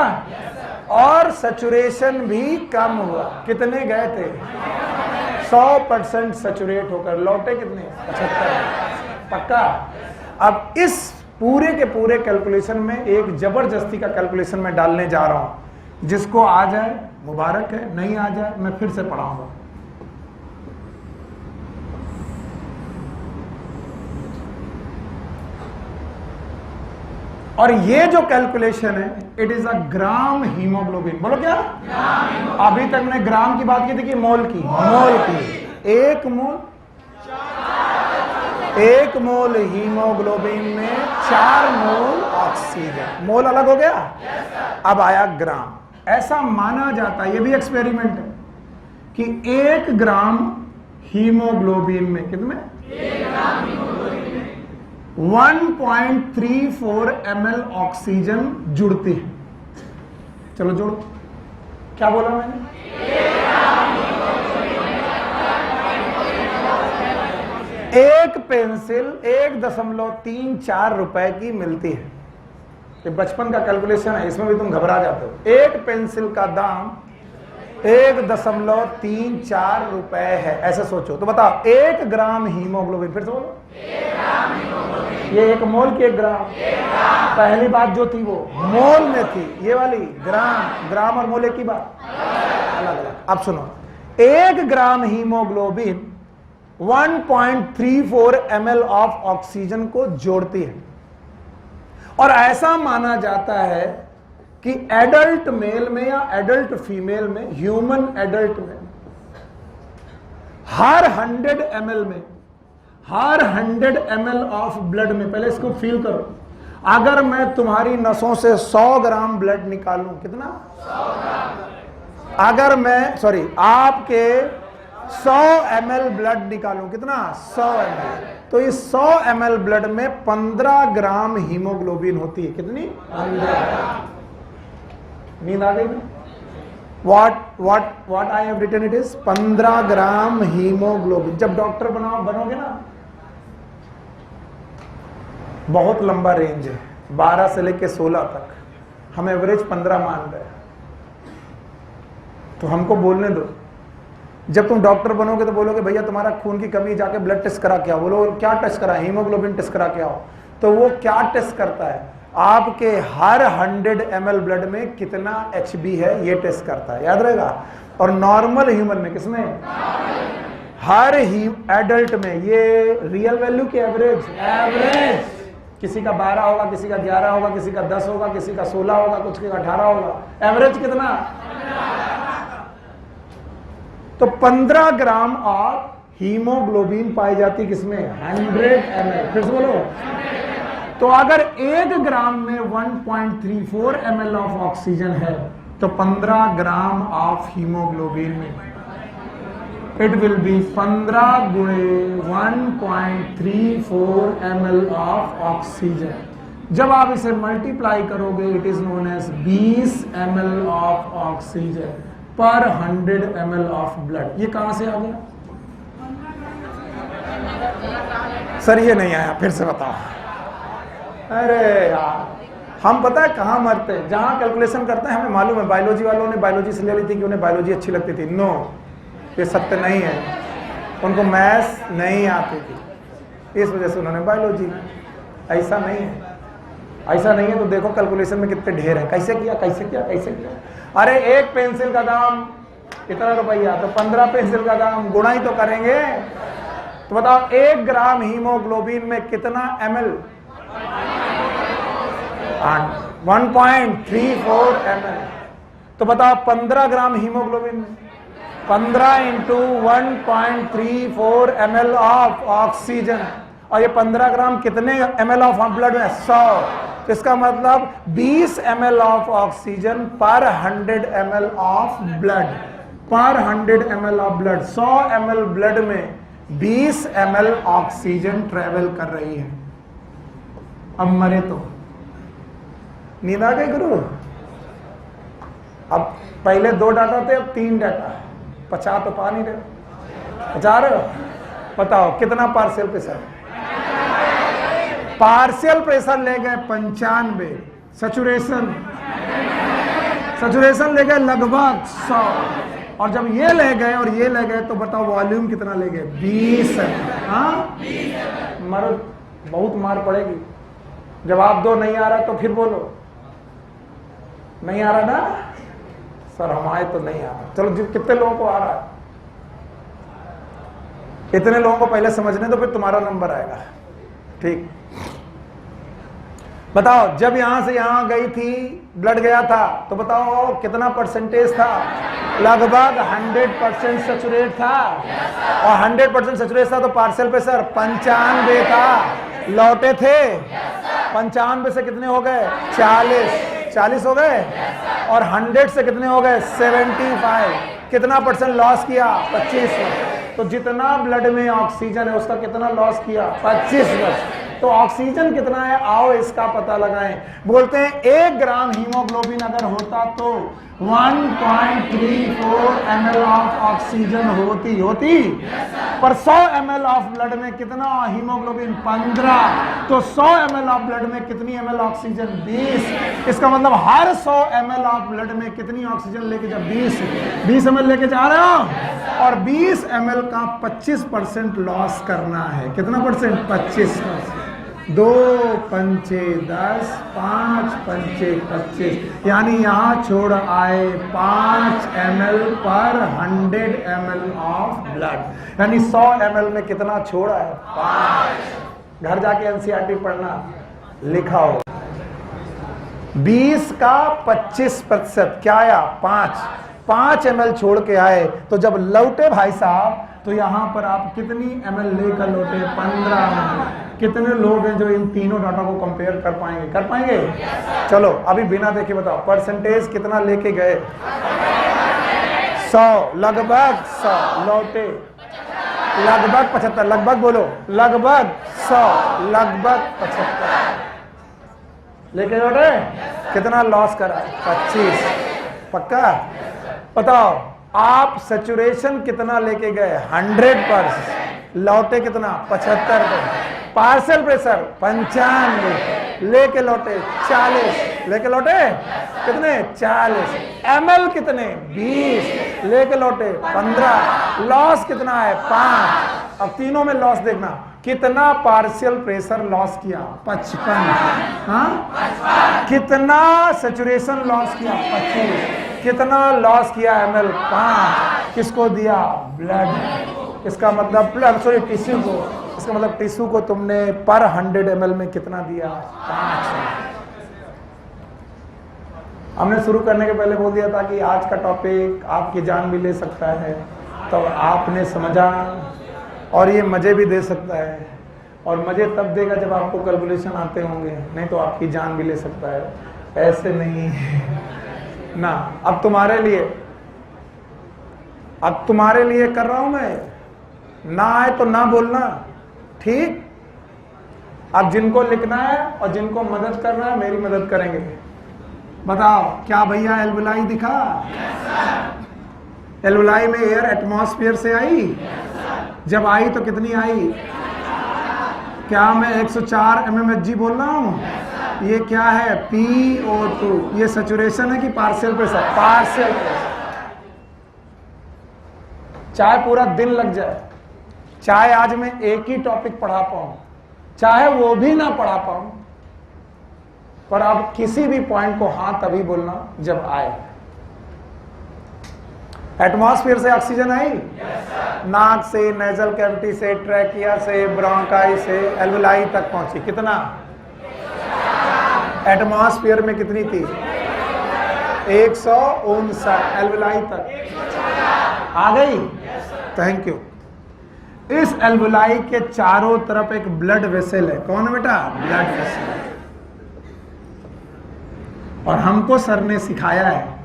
और सैचुरेशन भी कम हुआ। कितने गए थे? 100% सैचुरेट होकर लौटे कितने? 75। पक्का? अब इस पूरे के पूरे कैलकुलेशन में एक जबरदस्ती का कैलकुलेशन में डालने जा रहा हूं। जिसको आ जाए मुबारक है, नहीं आ जाए मैं फिर से पढ़ाऊंगा। और ये जो कैलकुलेशन है, it is a gram haemoglobin. बोलो क्या? अभी तक मैंने ग्राम की बात की थी कि मोल की? मोल की। एक मोल हीमोग्लोबिन में 4 मोल ऑक्सीजन। मोल अलग हो गया। अब आया ग्राम। ऐसा माना जाता है, ये भी एक्सपेरिमेंट है, कि 1 ग्राम हीमोग्लोबिन में कितने? 1.34 ml ऑक्सीजन जुड़ती है। चलो जोड़ो। क्या बोला मैंने? एक पेंसिल 1.34 रुपए की मिलती है। ये बचपन का कैलकुलेशन है, इसमें भी तुम घबरा जाते हो। एक पेंसिल का दाम 1.34 रुपए है, ऐसे सोचो। तो बताओ 1 ग्राम हीमोग्लोबिन, फिर से बोलो, ये 1 मोल की 1 ग्राम, पहली बात जो थी वो मोल में थी, ये वाली ग्राम, ग्राम और मोल एक ही बात, अलग अलग। अब सुनो, 1 ग्राम हीमोग्लोबिन 1.34 ml ऑफ ऑक्सीजन को जोड़ती है। और ऐसा माना जाता है कि एडल्ट मेल में या एडल्ट फीमेल में, ह्यूमन एडल्ट में, हर 100 ml में, हर 100 ml ऑफ ब्लड में, पहले इसको फील करो, अगर मैं तुम्हारी नसों से 100 ग्राम ब्लड निकालूं, कितना? 100 ग्राम। अगर मैं आपके 100 ml ब्लड निकालूं, कितना? 100 ml। तो इस 100 ml ब्लड में 15 ग्राम हीमोग्लोबिन होती है, कितनी? 15। नींद आ गई ना? what I have written it is 15 gram haemoglobin. जब डॉक्टर बनोगे ना, बहुत लंबा रेंज है, 12 से लेके 16 तक, हम एवरेज 15 मान रहे हैं, तो हमको बोलने दो। जब तुम डॉक्टर बनोगे तो बोलोगे भैया तुम्हारा खून की कमी, जाके ब्लड टेस्ट करा के आओ। बोलो क्या टेस्ट करा? हीमोग्लोबिन टेस्ट करा के आओ। तो वो क्या टेस्ट करता है? आपके हर 100 ml ब्लड में कितना HB है ये टेस्ट करता है, याद रहेगा। और नॉर्मल ह्यूमन में, किसमें? हर एडल्ट में, ये रियल वैल्यू की एवरेज, किसी का 12 होगा, किसी का 11 होगा, किसी का 10 होगा, किसी का 16 होगा, कुछ का 18 होगा, एवरेज कितना? तो 15 ग्राम ऑफ हीमोग्लोबिन पाई जाती किसमें? 100 ml। फिर से बोलो, तो अगर 1 ग्राम में 1.34 ml ऑफ ऑक्सीजन है, तो 15 ग्राम ऑफ हीमोग्लोबिन में इट विल बी 15 गुणे 1.34 ml ऑफ ऑक्सीजन। जब आप इसे मल्टीप्लाई करोगे, it is known as 20 ml of oxygen पर 100 ml ऑफ ब्लड। ये कहां से आ गया? सर ये नहीं आया, फिर से बताओ। अरे यार, हम पता है कहां मरते हैं? जहां कैलकुलेशन करते हैं, हमें मालूम है। बायोलॉजी वालों ने बायोलॉजी से ले ली थी कि उन्हें बायोलॉजी अच्छी लगती थी। नो, ये सत्य नहीं है। उनको मैथ्स नहीं आती थी, इस वजह से उन्होंने बायोलॉजी। ऐसा नहीं है, ऐसा नहीं है। तो देखो कैलकुलेशन में कितने ढेर है, कैसे किया, कैसे किया, कैसे किया। अरे एक पेंसिल का दाम इतना रुपया, तो 15 पेंसिल का दाम, गुणा ही तो करेंगे। तो बताओ 1 ग्राम हीमोग्लोबिन में कितना ml? 1.34 ml। तो बताओ 15 ग्राम हीमोग्लोबिन में 15 इंटू 1.34 ml ऑफ ऑक्सीजन, और ये 15 ग्राम कितने ml ऑफ ब्लड में? 100। तो इसका मतलब 20 ml ऑफ ऑक्सीजन पर 100 ml ऑफ ब्लड, पर 100 ml of blood. 100 ml blood में 20 ml ऑक्सीजन ट्रेवल कर रही है। अब मरे तो नींद आ गई गुरु? अब पहले 2 डाटा थे, अब 3 डाटा। 50 तो पा नहीं रहे, 50 रहे हो? बताओ कितना पार्शियल प्रेशर? पार्शियल प्रेशर ले गए 95, सैचुरेशन ले गए लगभग 100, और जब ये ले गए और ये ले गए तो बताओ वॉल्यूम कितना ले गए? 20। हाँ, मरो, बहुत मार पड़ेगी। जवाब दो, नहीं आ रहा तो फिर बोलो नहीं आ रहा ना सर, हमारे तो नहीं आ रहा। चलो कितने लोगों को आ रहा है? इतने लोगों को पहले समझने दो, फिर तुम्हारा नंबर आएगा। ठीक, बताओ जब यहां से यहां गई थी, ब्लड गया था, तो बताओ कितना परसेंटेज था? लगभग 100% सैचुरेट था। और 100% सैचुरेट था तो पार्शियल प्रेशर 95 था। लौटे थे 95 से कितने हो गए? 40 हो गए। और 100 से कितने हो गए? 75। कितना परसेंट लॉस किया? 25। तो जितना ब्लड में ऑक्सीजन है उसका कितना लॉस किया? 25%। तो ऑक्सीजन कितना है, आओ इसका पता लगाएं। बोलते हैं 1 ग्राम हीमोग्लोबिन अगर होता तो 1.34 ml ऑफ ऑक्सीजन होती पर 100 ml ऑफ ब्लड में कितना हीमोग्लोबिन 15, तो 100 ml ऑफ ब्लड में कितनी ml ऑक्सीजन 20। इसका मतलब हर 100 ml ऑफ ब्लड में कितनी ऑक्सीजन लेके जा 20 ml लेके जा रहे हो, और 20 ml का 25% लॉस करना है। कितना परसेंट? 25%। 2 पंचे 10, 5 पंचे 25, यानी यहाँ छोड़ आए 5 ml पर 100 ml ऑफ ब्लड, यानी 100 ml में कितना छोड़ आए? 5। घर जाके एनसीईआरटी पढ़ना, लिखा हो। 20 का 25% क्या आया? 5 ml छोड़ के आए, तो जब लौटे भाई साहब, तो यहाँ पर आप कितनी ml लेकर लौटे? 15 ml। कितने लोग हैं जो इन तीनों डाटा को कंपेयर कर पाएंगे? कर पाएंगे? चलो अभी बिना देखे बताओ, परसेंटेज कितना लेके गए? 100, लगभग 100 लौटे, लगभग 75, लगभग बोलो, लगभग 100, लगभग 75 लेके लौटे। कितना लॉस करा? 25। पक्का? बताओ आप सैचुरेशन कितना लेके गए? 100%। लौटे कितना? 75%। पार्शियल प्रेशर 95 लेके लौटे 40, लेके लौटे कितने? 40। ml कितने? 20 लेके लौटे 15। लॉस कितना है? 5। अब तीनों में लॉस देखना, कितना पार्शियल प्रेशर लॉस किया? 55। हाँ, कितना सैचुरेशन लॉस किया? 25। कितना लॉस किया ml? 5। किसको दिया? ब्लड। इसका मतलब सॉरी टिश्यू को, इसका मतलब टिश्यू को तुमने पर 100 ml में कितना दिया? 5। हमने शुरू करने के पहले बोल दिया था कि आज का टॉपिक आपकी जान भी ले सकता है, तो आपने समझा, और ये मजे भी दे सकता है, और मजे तब देगा जब आपको कैलकुलेशन आते होंगे, नहीं तो आपकी जान भी ले सकता है। ऐसे नहीं ना। अब तुम्हारे लिए कर रहा हूं मैं, ना आए तो ना बोलना, ठीक? अब जिनको लिखना है और जिनको मदद करना है, मेरी मदद करेंगे। बताओ क्या भैया एल्वुलाई दिखा? एल्वुलाई में एयर एटमॉस्फेयर से आई। जब आई तो कितनी आई? क्या मैं 104 mmHg बोल रहा हूं? ये क्या है? PO2। ये सैचुरेशन है कि पार्शियल प्रेशर? Partial pressure. चाहे पूरा दिन लग जाए, चाहे आज मैं एक ही टॉपिक पढ़ा पाऊं, चाहे वो भी ना पढ़ा पाऊं, पर आप किसी भी पॉइंट को हाँ तभी बोलना जब आए। एटमॉस्फेयर से ऑक्सीजन आई, नाक से, नेजल कैविटी से, ट्रैकिया से, ब्रोंकाई से एल्वुलाई तक पहुंची। कितना? एटमॉस्फेयर में कितनी थी? 159। एल्वुलाई तक आ गई। Thank you. इस एल्वुलाई के चारों तरफ एक ब्लड वेसल है। कौन है बेटा? Blood vessel. और हमको सर ने सिखाया है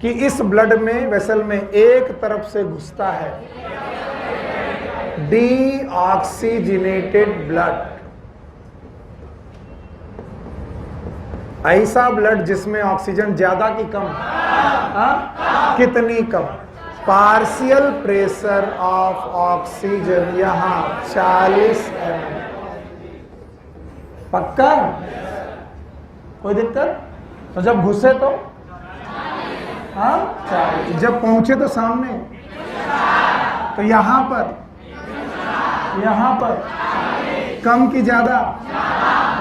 कि इस ब्लड में, वेसल में एक तरफ से घुसता है डीऑक्सीजनेटेड ब्लड, ऐसा ब्लड जिसमें ऑक्सीजन ज्यादा की कम? कितनी कम? पार्शियल प्रेशर ऑफ ऑक्सीजन यहां 40 ml। पक्का? कोई दिक्कत? तो जब घुसे तो हाँ, जब पहुंचे तो सामने, तो यहां पर कम की ज्यादा?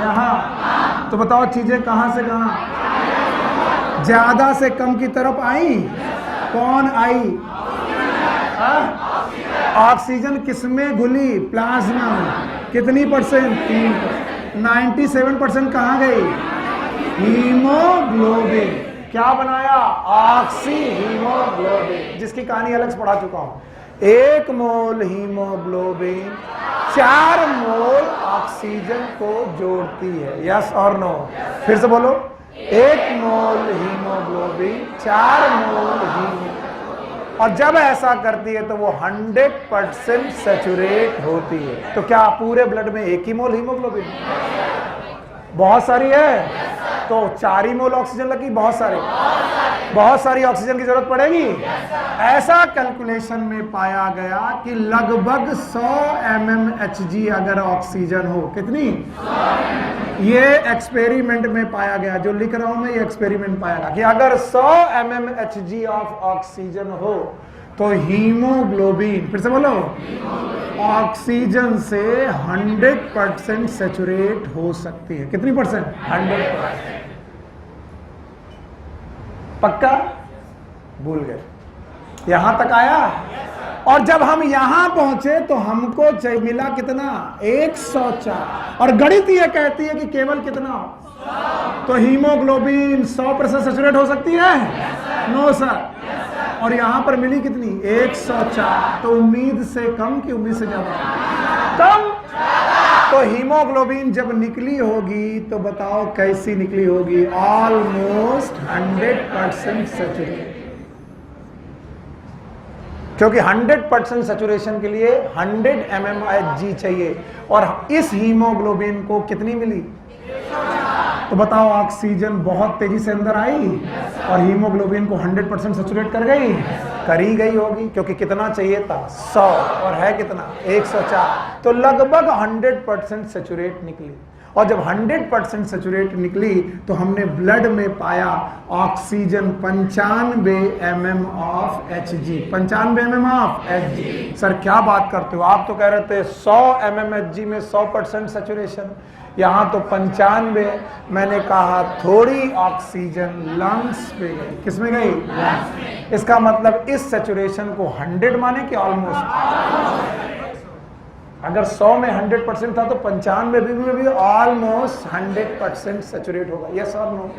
यहां। तो बताओ चीजें कहां से कहां? ज्यादा से कम की तरफ आई। कौन आई? ऑक्सीजन किसमें घुली? प्लाज्मा में। कितनी परसेंट? 3%। 97% कहां गई? हीमोग्लोबिन। क्या बनाया? ऑक्सी हीमोग्लोबिन, जिसकी कहानी अलग से पढ़ा चुका हूं। 1 मोल हीमोग्लोबिन 4 मोल ऑक्सीजन को जोड़ती है। यस और नो? फिर से बोलो। 1 मोल हीमोग्लोबिन 4 मोल हीमोग्लोबिन, और जब ऐसा करती है तो वो 100% सैचुरेट होती है। तो क्या पूरे ब्लड में 1 ही मोल हीमोग्लोबिन? बहुत सारी है, तो 4 ही मोल ऑक्सीजन लगी? बहुत सारे। बहुत सारी ऑक्सीजन की जरूरत पड़ेगी। ऐसा कैलकुलेशन में पाया गया कि लगभग 100 mmHg अगर ऑक्सीजन हो, कितनी? ये एक्सपेरिमेंट में पाया गया, जो लिख रहा हूं मैं ये एक्सपेरिमेंट पाया गया कि अगर 100 mmHg ऑफ ऑक्सीजन हो तो हीमोग्लोबिन, फिर से बोलो, ऑक्सीजन से 100% सैचुरेट हो सकती है। कितनी परसेंट? 100%। पक्का? भूल गए? यहां तक आया? और जब हम यहां पहुंचे तो हमको मिला कितना? 104। और गणित ये कहती है कि केवल कितना? तो हीमोग्लोबिन 100% सैचुरेट हो सकती है? No sir. और यहां पर मिली कितनी? 104। तो उम्मीद से कम कि उम्मीद से ज्यादा? कम। तो हीमोग्लोबिन जब निकली होगी तो बताओ कैसी निकली होगी? Almost 100% saturated. क्योंकि 100% सैचुरेशन के लिए 100 mmHg चाहिए, और इस हीमोग्लोबिन को कितनी मिली? तो बताओ ऑक्सीजन बहुत तेजी से अंदर आई और हीमोग्लोबिन को 100% सैचुरेट कर गई? करी गई होगी, क्योंकि कितना चाहिए था? 100, और है कितना? 104। तो लगभग 100% सैचुरेट निकली। और जब 100% सैचुरेट निकली तो हमने ब्लड में पाया oxygen 95 mm of Hg। 95 mm of Hg। Sir क्या बात करते हो, आप तो कह रहे थे 100 mmHg में 100% सैचुरेशन, यहां तो 95। मैंने कहा थोड़ी ऑक्सीजन लंग्स पे गई। किस में गई? लंग्स में। इसका मतलब इस सैचुरेशन को 100 माने कि ऑलमोस्ट? अगर 100 में 100% था तो 95 में भी ऑलमोस्ट 100% सैचुरेट होगा। यस और नो?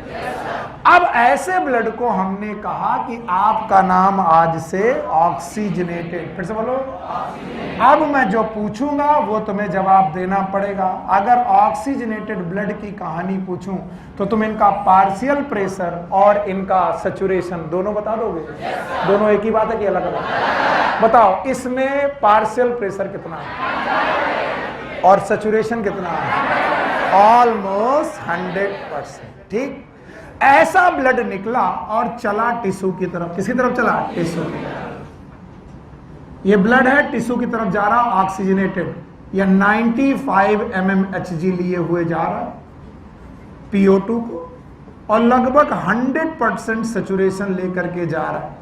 अब ऐसे ब्लड को हमने कहा कि आपका नाम आज से ऑक्सीजनेटेड। फिर से बोलो। अब मैं जो पूछूंगा वो तुम्हें जवाब देना पड़ेगा। अगर ऑक्सीजनेटेड ब्लड की कहानी पूछूं तो तुम इनका पार्शियल प्रेशर और इनका सैचुरेशन दोनों बता दोगे? दोनों एक ही बात है कि अलग अलग? बताओ, इसमें पार्शियल प्रेशर कितना है और सैचुरेशन कितना है? ऑलमोस्ट 100%। ठीक। ऐसा ब्लड निकला और चला टिश्यू की तरफ। किसकी तरफ चला? टिश्यू की तरफ। ये ब्लड है, टिश्यू की तरफ जा रहा, ऑक्सीजनेटेड। या 95 mmHg लिए हुए जा रहा PO2 को, और लगभग 100% सैचुरेशन लेकर के जा रहा है।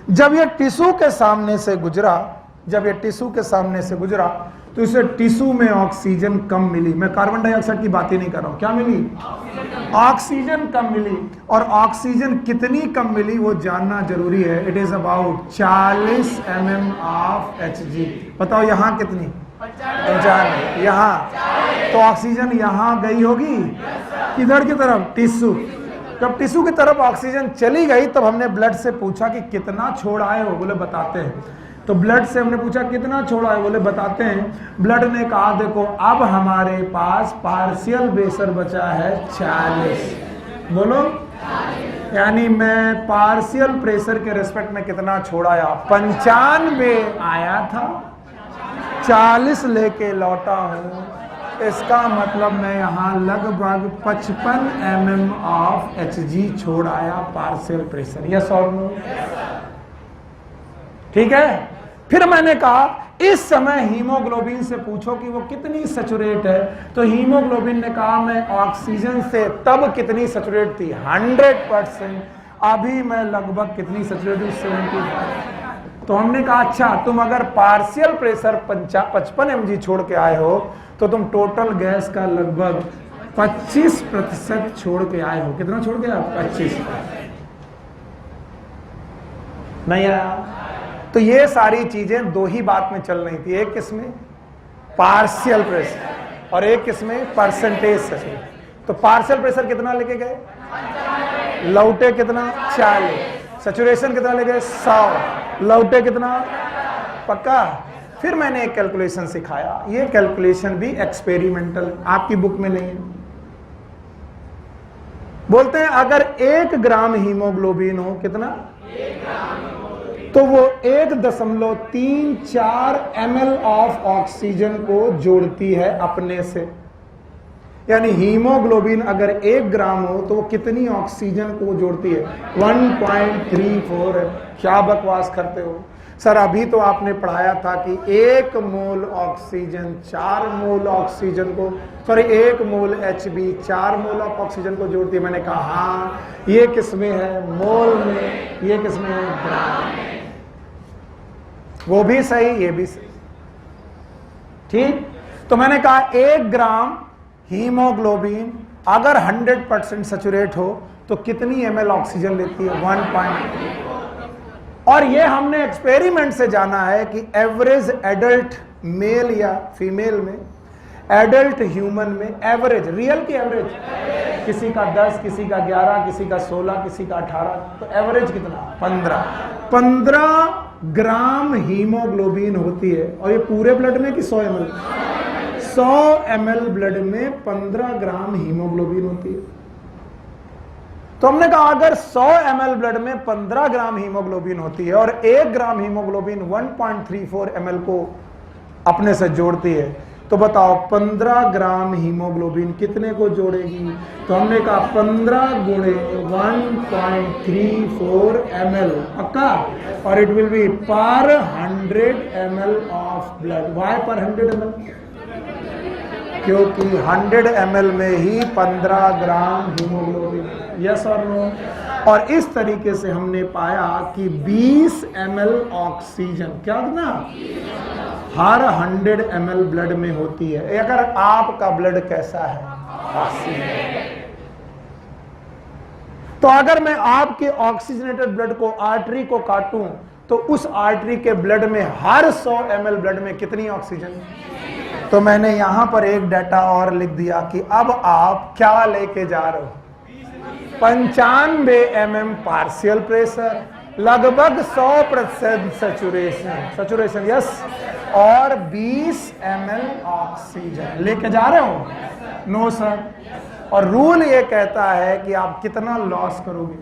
जब ये टिश्यू के सामने से गुजरा, तो इसे टिश्यू में ऑक्सीजन कम मिली। मैं कार्बन डाइऑक्साइड की बात ही नहीं कर रहा हूं। क्या मिली? ऑक्सीजन कम मिली। और ऑक्सीजन कितनी कम मिली वो जानना जरूरी है। It is about 40 mm of Hg। बताओ यहां कितनी? 95। यहां तो ऑक्सीजन यहां गई होगी, किधर की तरफ? टिश्यू। जब टिश्यू की तरफ ऑक्सीजन चली गई तब हमने ब्लड से पूछा कि कितना छोड़ आए हो? बोले बताते हैं। तो ब्लड से हमने पूछा कितना छोड़ा है? बोले बताते हैं। ब्लड ने कहा देखो अब हमारे पास पार्शियल प्रेशर बचा है 40। बोलो। यानी मैं पार्शियल प्रेशर के रिस्पेक्ट में कितना छोड़ाया? 95 आया था, 40 लेके लौटा हूं। इसका मतलब मैं यहां लगभग 55 mm ऑफ Hg छोड़ आया पार्शियल प्रेशर। यस और नो? ठीक है। फिर मैंने कहा इस समय हीमोग्लोबिन से पूछो कि वो कितनी सैचुरेट है। तो हीमोग्लोबिन ने कहा मैं ऑक्सीजन से तब कितनी सैचुरेट थी? 100%। अभी मैं लगभग कितनी सैचुरेट हूं? 75। तो हमने कहा अच्छा तुम अगर पार्शियल प्रेशर 55 mg छोड़ के आए हो तो तुम टोटल गैस का लगभग 25% छोड़ के आए हो। कितना छोड़ के आए? 25। नहीं आया? तो ये सारी चीजें दो ही बात में चल रही थी। एक किसमें? पार्शियल प्रेशर, और एक किसमें? Percentage saturation. तो पार्शियल प्रेशर कितना लेके गए? लौटे कितना? 40। सैचुरेशन कितना ले गए? 100। लौटे कितना? पक्का? फिर मैंने एक कैलकुलेशन सिखाया। ये कैलकुलेशन भी एक्सपेरिमेंटल, आपकी बुक में नहीं है। बोलते हैं अगर 1 ग्राम हीमोग्लोबिन हो, कितना? 1 ग्राम, तो वो 1.34 ml ऑफ ऑक्सीजन को जोड़ती है अपने से। यानी हीमोग्लोबिन अगर 1 ग्राम हो तो वो कितनी ऑक्सीजन को जोड़ती है? 1.34 है। क्या बकवास करते हो सर, अभी तो आपने पढ़ाया था कि 1 मोल ऑक्सीजन 4 मोल ऑक्सीजन को, sorry 1 mole HB 4 mole of oxygen को जोड़ती है। मैंने कहा हाँ, ये किसमें है? मोल में। ये किसमें है? ग्राम में। वो भी सही, ये भी सही। ठीक, तो मैंने कहा 1 ग्राम हीमोग्लोबिन अगर 100% सैचुरेट हो तो कितनी ml ऑक्सीजन लेती है? 1.3। और ये हमने एक्सपेरिमेंट से जाना है कि एवरेज एडल्ट मेल या फीमेल में, एडल्ट ह्यूमन में एवरेज, रियल की एवरेज, किसी का 10, किसी का 11, किसी का 16, किसी का 18, तो एवरेज कितना? 15 ग्राम हीमोग्लोबिन होती है। और ये पूरे ब्लड में कि 100 ml? 100 ml ब्लड में 15 ग्राम हीमोग्लोबिन होती है। तो हमने कहा अगर 100 ml ब्लड में 15 ग्राम हीमोग्लोबिन होती है और 1 ग्राम हीमोग्लोबिन 1.34 ml को अपने से जोड़ती है, तो बताओ 15 ग्राम हीमोग्लोबिन कितने को जोड़ेगी? तो हमने कहा 15 गुणे 1.34 ml, पक्का? और इट विल बी पर 100 ml ऑफ ब्लड। वाई पर 100 ml? क्योंकि 100 ml में ही 15 ग्राम हीमोग्लोबिन। यस और नो? और इस तरीके से हमने पाया कि 20 ml ऑक्सीजन, क्या ना, हर 100 ml ब्लड में होती है। अगर आपका ब्लड कैसा है? ऑक्सीजन। तो अगर मैं आपके ऑक्सीजनेटेड ब्लड को, आर्टरी को काटूं, तो उस आर्टरी के ब्लड में हर 100 ml ब्लड में कितनी ऑक्सीजन? तो मैंने यहां पर एक डाटा और लिख दिया कि अब आप क्या लेके जा रहे हो? 95 mm पार्शियल प्रेशर, लगभग 100% सैचुरेशन, यस, और 20 ml ऑक्सीजन लेके जा रहे हो? No sir. और रूल ये कहता है कि आप कितना लॉस करोगे?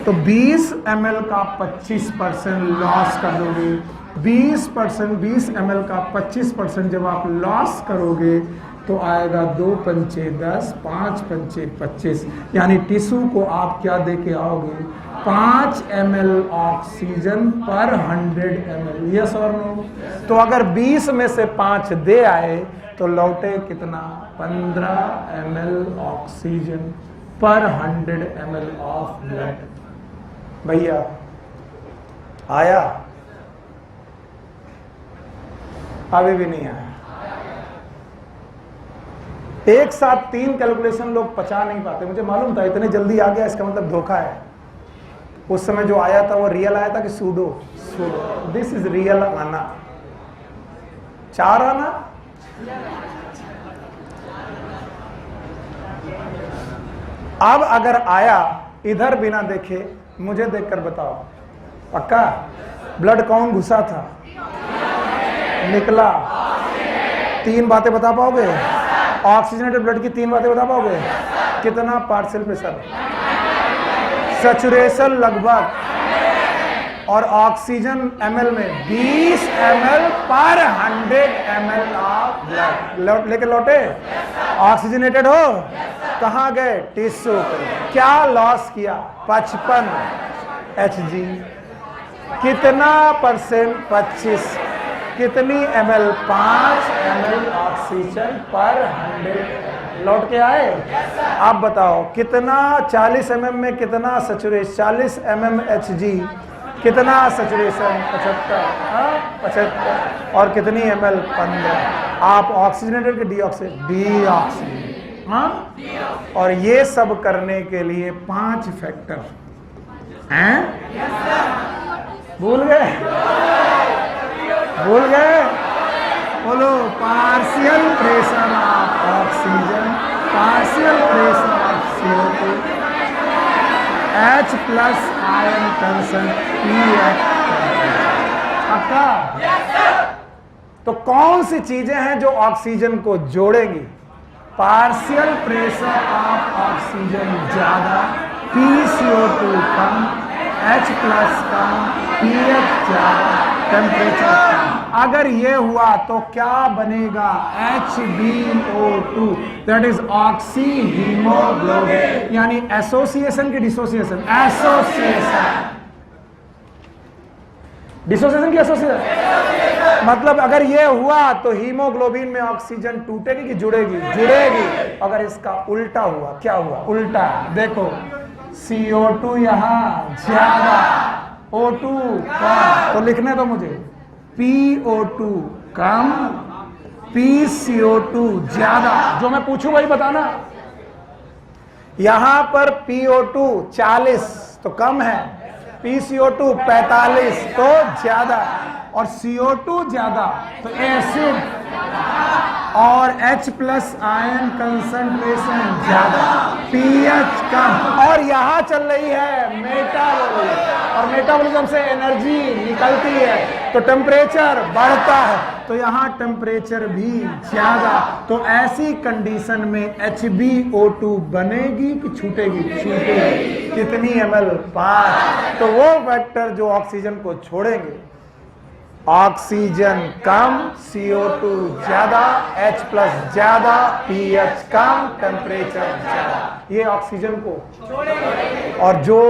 तो 20 ml का 25% लॉस कर दोगे। 20 ml का 25% जब आप लॉस करोगे तो आएगा 2 पंचे 10, 5 पंचे 25, यानी टिश्यू को आप क्या दे के आओगे? 5 ml ऑक्सीजन पर 100 ml। यस और नो? तो अगर 20 में से 5 दे आए तो लौटे कितना? 15 ml ऑक्सीजन पर 100 ml ऑफ ब्लड। भैया आया? अभी भी नहीं आया। एक साथ 3 कैलकुलेशन लोग पचा नहीं पाते। मुझे मालूम था इतने जल्दी आ गया, इसका मतलब धोखा है। उस समय जो आया था वो रियल आया था कि सूडो? दिस इज रियल आना। 4 आना। अब अगर आया इधर बिना देखे, मुझे देखकर बताओ, पक्का ब्लड कौन घुसा था? निकला? 3 बातें बता पाओगे? ऑक्सीजनेटेड ब्लड की 3 बातें बता पाओगे? कितना पार्शियल प्रेशर, सैचुरेशन लगभग, और ऑक्सीजन ml में 20 ml पर 100 ml ऑफ ब्लड लेके लौटे। ऑक्सीजनेटेड हो? कहाँ गए? टिश्यू। क्या लॉस किया? 55 Hg। कितना परसेंट? 25। कितनी ml? 5 ml ऑक्सीजन पर 100। लौट के आए? आप बताओ कितना? 40 mm में कितना सैचुरेशन? 40 mm Hg, कितना सैचुरेशन? 75। और कितनी ml? 15। आप ऑक्सीजनेटेड के डीऑक्सीजन? हाँ। और ये सब करने के लिए 5 फैक्टर हैं। भूल गए? भूल गए? बोलो। Partial pressure of oxygen, partial pressure of CO2, H+ ion consent, pH। तो कौन सी चीजें हैं जो ऑक्सीजन को जोड़ेंगी? पार्शियल प्रेशर ऑफ ऑक्सीजन ज्यादा, PCO2 कम, H+ कम, pH ज्यादा, टेम्परेचर कम। अगर ये हुआ तो क्या बनेगा? HbO2, that is oxy haemoglobin, यानी एसोसिएशन की डिसोसिएशन? एसोसिएशन। डिसोसिएशन की एसोसिएशन, मतलब अगर ये हुआ तो हीमोग्लोबिन में ऑक्सीजन टूटेगी कि जुड़ेगी? जुड़ेगी। अगर इसका उल्टा हुआ, क्या हुआ? उल्टा। देखो CO2 यहां ज्यादा, O2 कम, तो लिखने दो मुझे, PO2 कम, PCO2 ज्यादा। जो मैं पूछूं वही बताना। यहां पर PO2 40 तो कम है, PCO2 45 तो ज्यादा, और CO2 ज्यादा तो एसिड, और H प्लस आयन कंसंट्रेशन ज्यादा, pH कम, और यहां चल रही है मेटाबॉलिज्म, और मेटाबॉलिज्म से एनर्जी निकलती है तो टेम्परेचर बढ़ता है, तो यहां टेम्परेचर भी ज्यादा। तो ऐसी कंडीशन में HbO2 बनेगी कि छूटेगी? छूटेगी। कितनी ml? 5। तो वो फैक्टर जो ऑक्सीजन को छोड़ेंगे, ऑक्सीजन कम, CO2 ज्यादा, H प्लस ज्यादा, pH कम, टेम्परेचर ज्यादा, ये ऑक्सीजन को छोड़ेंगे। और जो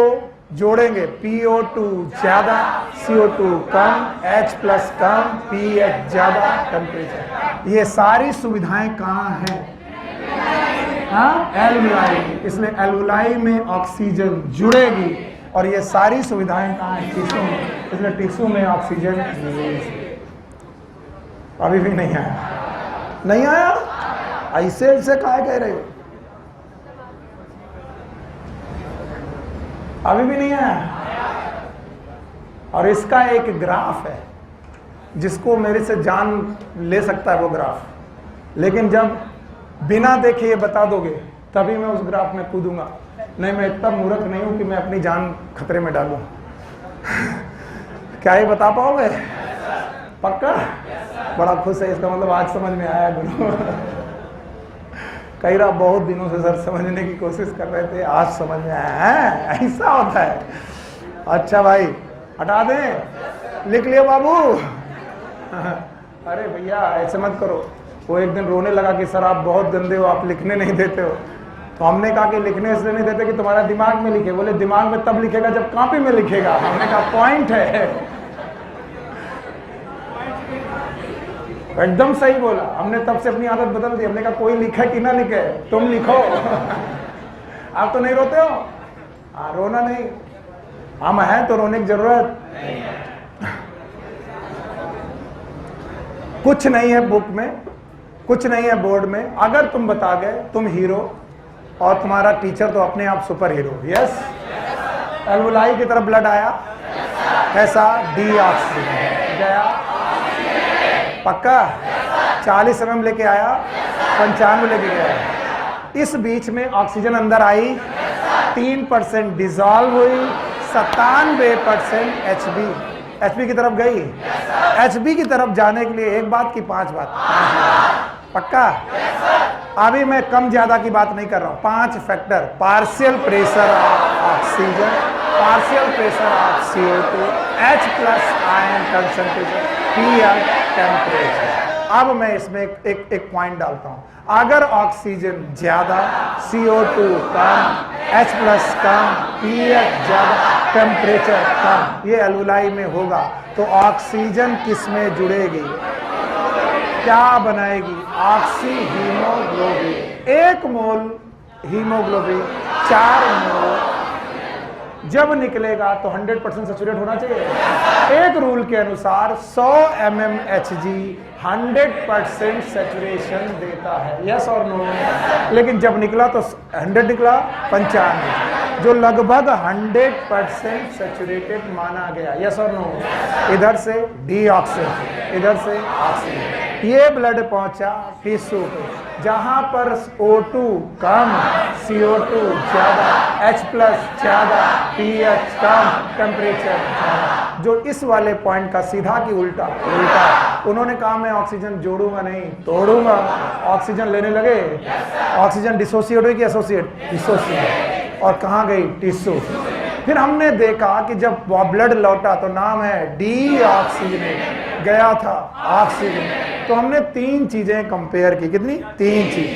जोड़ेंगे PO2 ज्यादा, CO2 कम, H प्लस कम, pH ज्यादा, टेम्परेचर। ये सारी सुविधाएं कहाँ हैं? एल्वुलाई। इसलिए एल्वुलाई में ऑक्सीजन जुड़ेगी, और ये सारी सुविधाएं कहाँ हैं? टिश्यू में। इसलिए टिश्यू में ऑक्सीजन अभी भी नहीं आया। नहीं आया? ऐसे काहे कह रहे हो? अभी भी नहीं आया। और इसका एक ग्राफ है जिसको मेरे से जान ले सकता है वो ग्राफ, लेकिन जब बिना देखे ये बता दोगे तभी मैं उस ग्राफ में कूदूंगा। नहीं, मैं इतना मूर्ख नहीं हूं कि मैं अपनी जान खतरे में डालूं। क्या ये बता पाओगे? पक्का? बड़ा खुश है, इसका मतलब आज समझ में आया गुरु। कई बार बहुत दिनों से सर समझने की कोशिश कर रहे थे, आज समझ में आया है। ऐसा होता है। अच्छा भाई हटा दें, लिख लिया बाबू। अरे भैया ऐसे मत करो। वो एक दिन रोने लगा कि सर आप बहुत गंदे हो, आप लिखने नहीं देते हो। तो हमने कहा कि लिखने इसलिए नहीं देते कि तुम्हारा दिमाग में लिखे। बोले दिमाग में तब लिखेगा जब कॉपी में लिखेगा। हमने कहा पॉइंट है। एकदम सही बोला। हमने तब से अपनी आदत बदल दी। हमने कहा कोई लिखे कि ना लिखे, तुम लिखो। आप तो नहीं रोते हो? हाँ, रोना नहीं। हम हैं तो रोने की जरूरत कुछ नहीं है। बुक में कुछ नहीं है, बोर्ड में। अगर तुम बता गए तुम हीरो, और तुम्हारा टीचर तो अपने आप सुपर हीरो। यस। एल्वुलाई की तरफ ब्लड आया, कैसा? डीऑक्सीजन गया। पक्का? 40 mm लेके आया, 95 लेके गया। इस बीच में ऑक्सीजन अंदर आई, 3% डिजॉल्व हुई, 97% HB की तरफ गई। HB की तरफ जाने के लिए एक बात की 5 बात। पक्का? अभी मैं कम ज्यादा की बात नहीं कर रहा हूं। 5 factor: partial pressure of oxygen, partial pressure of CO2, H plus ion concentration, pH, temperature. अब मैं इसमें एक पॉइंट डालता हूं। अगर ऑक्सीजन ज्यादा, CO2 कम, H प्लस कम, pH ज्यादा, टेम्परेचर कम, ये एल्वुलाई में होगा, तो ऑक्सीजन किस में जुड़ेगी? क्या बनाएगी? Oxy haemoglobin. 1 मोल हीमोग्लोबिन 4 मोल जब निकलेगा तो 100% सैचुरेट होना चाहिए। एक रूल के अनुसार 100 mmHg 100% सैचुरेशन देता है। यस और नो? लेकिन जब निकला तो 100 निकला, 95, जो लगभग 100% सैचुरेटेड माना गया। यस और नो? इधर से डीऑक्सीजन, इधर से ऑक्सीजन। ये ब्लड पहुंचा टिश्यू पे, जहां पर O2 कम, CO2 ज्यादा, H प्लस ज्यादा, pH कम, टेम्परेचर ज्यादा। जो इस वाले पॉइंट का सीधा की उल्टा। उन्होंने कहा मैं ऑक्सीजन जोड़ूंगा नहीं, तोड़ूंगा। ऑक्सीजन लेने लगे। ऑक्सीजन डिसोसिएट हुई कि एसोसिएट? डिसोसिएट। और कहाँ गई? टिश्यू। फिर हमने देखा कि जब ब्लड लौटा तो नाम है डीऑक्सीजनेट। गया था ऑक्सीजन। तो हमने 3 चीजें कंपेयर की, कितनी? 3 चीज,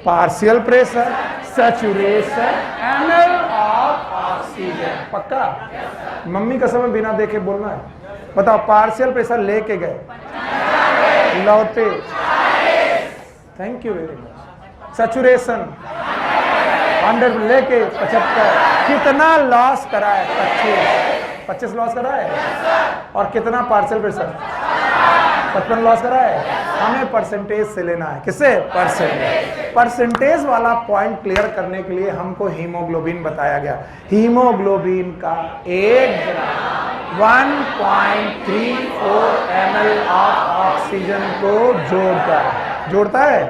partial pressure, saturation, ml of oxygen. पक्का? मम्मी कसम है बिना देखे बोलना है। बताओ, पार्शियल प्रेशर लेके गए, लौटे, thank you very much. Saturation 100 लेके 75, कितना लॉस करा है? 25 लॉस करा है। और कितना पार्शियल प्रेशर? 55 लॉस करा है। हमें परसेंटेज से लेना है, किससे? परसेंटेज वाला पॉइंट क्लियर करने के लिए हमको हीमोग्लोबिन बताया गया। हीमोग्लोबिन का 1 ग्राम 1.34 ml ऑफ ऑक्सीजन को जोड़ता है।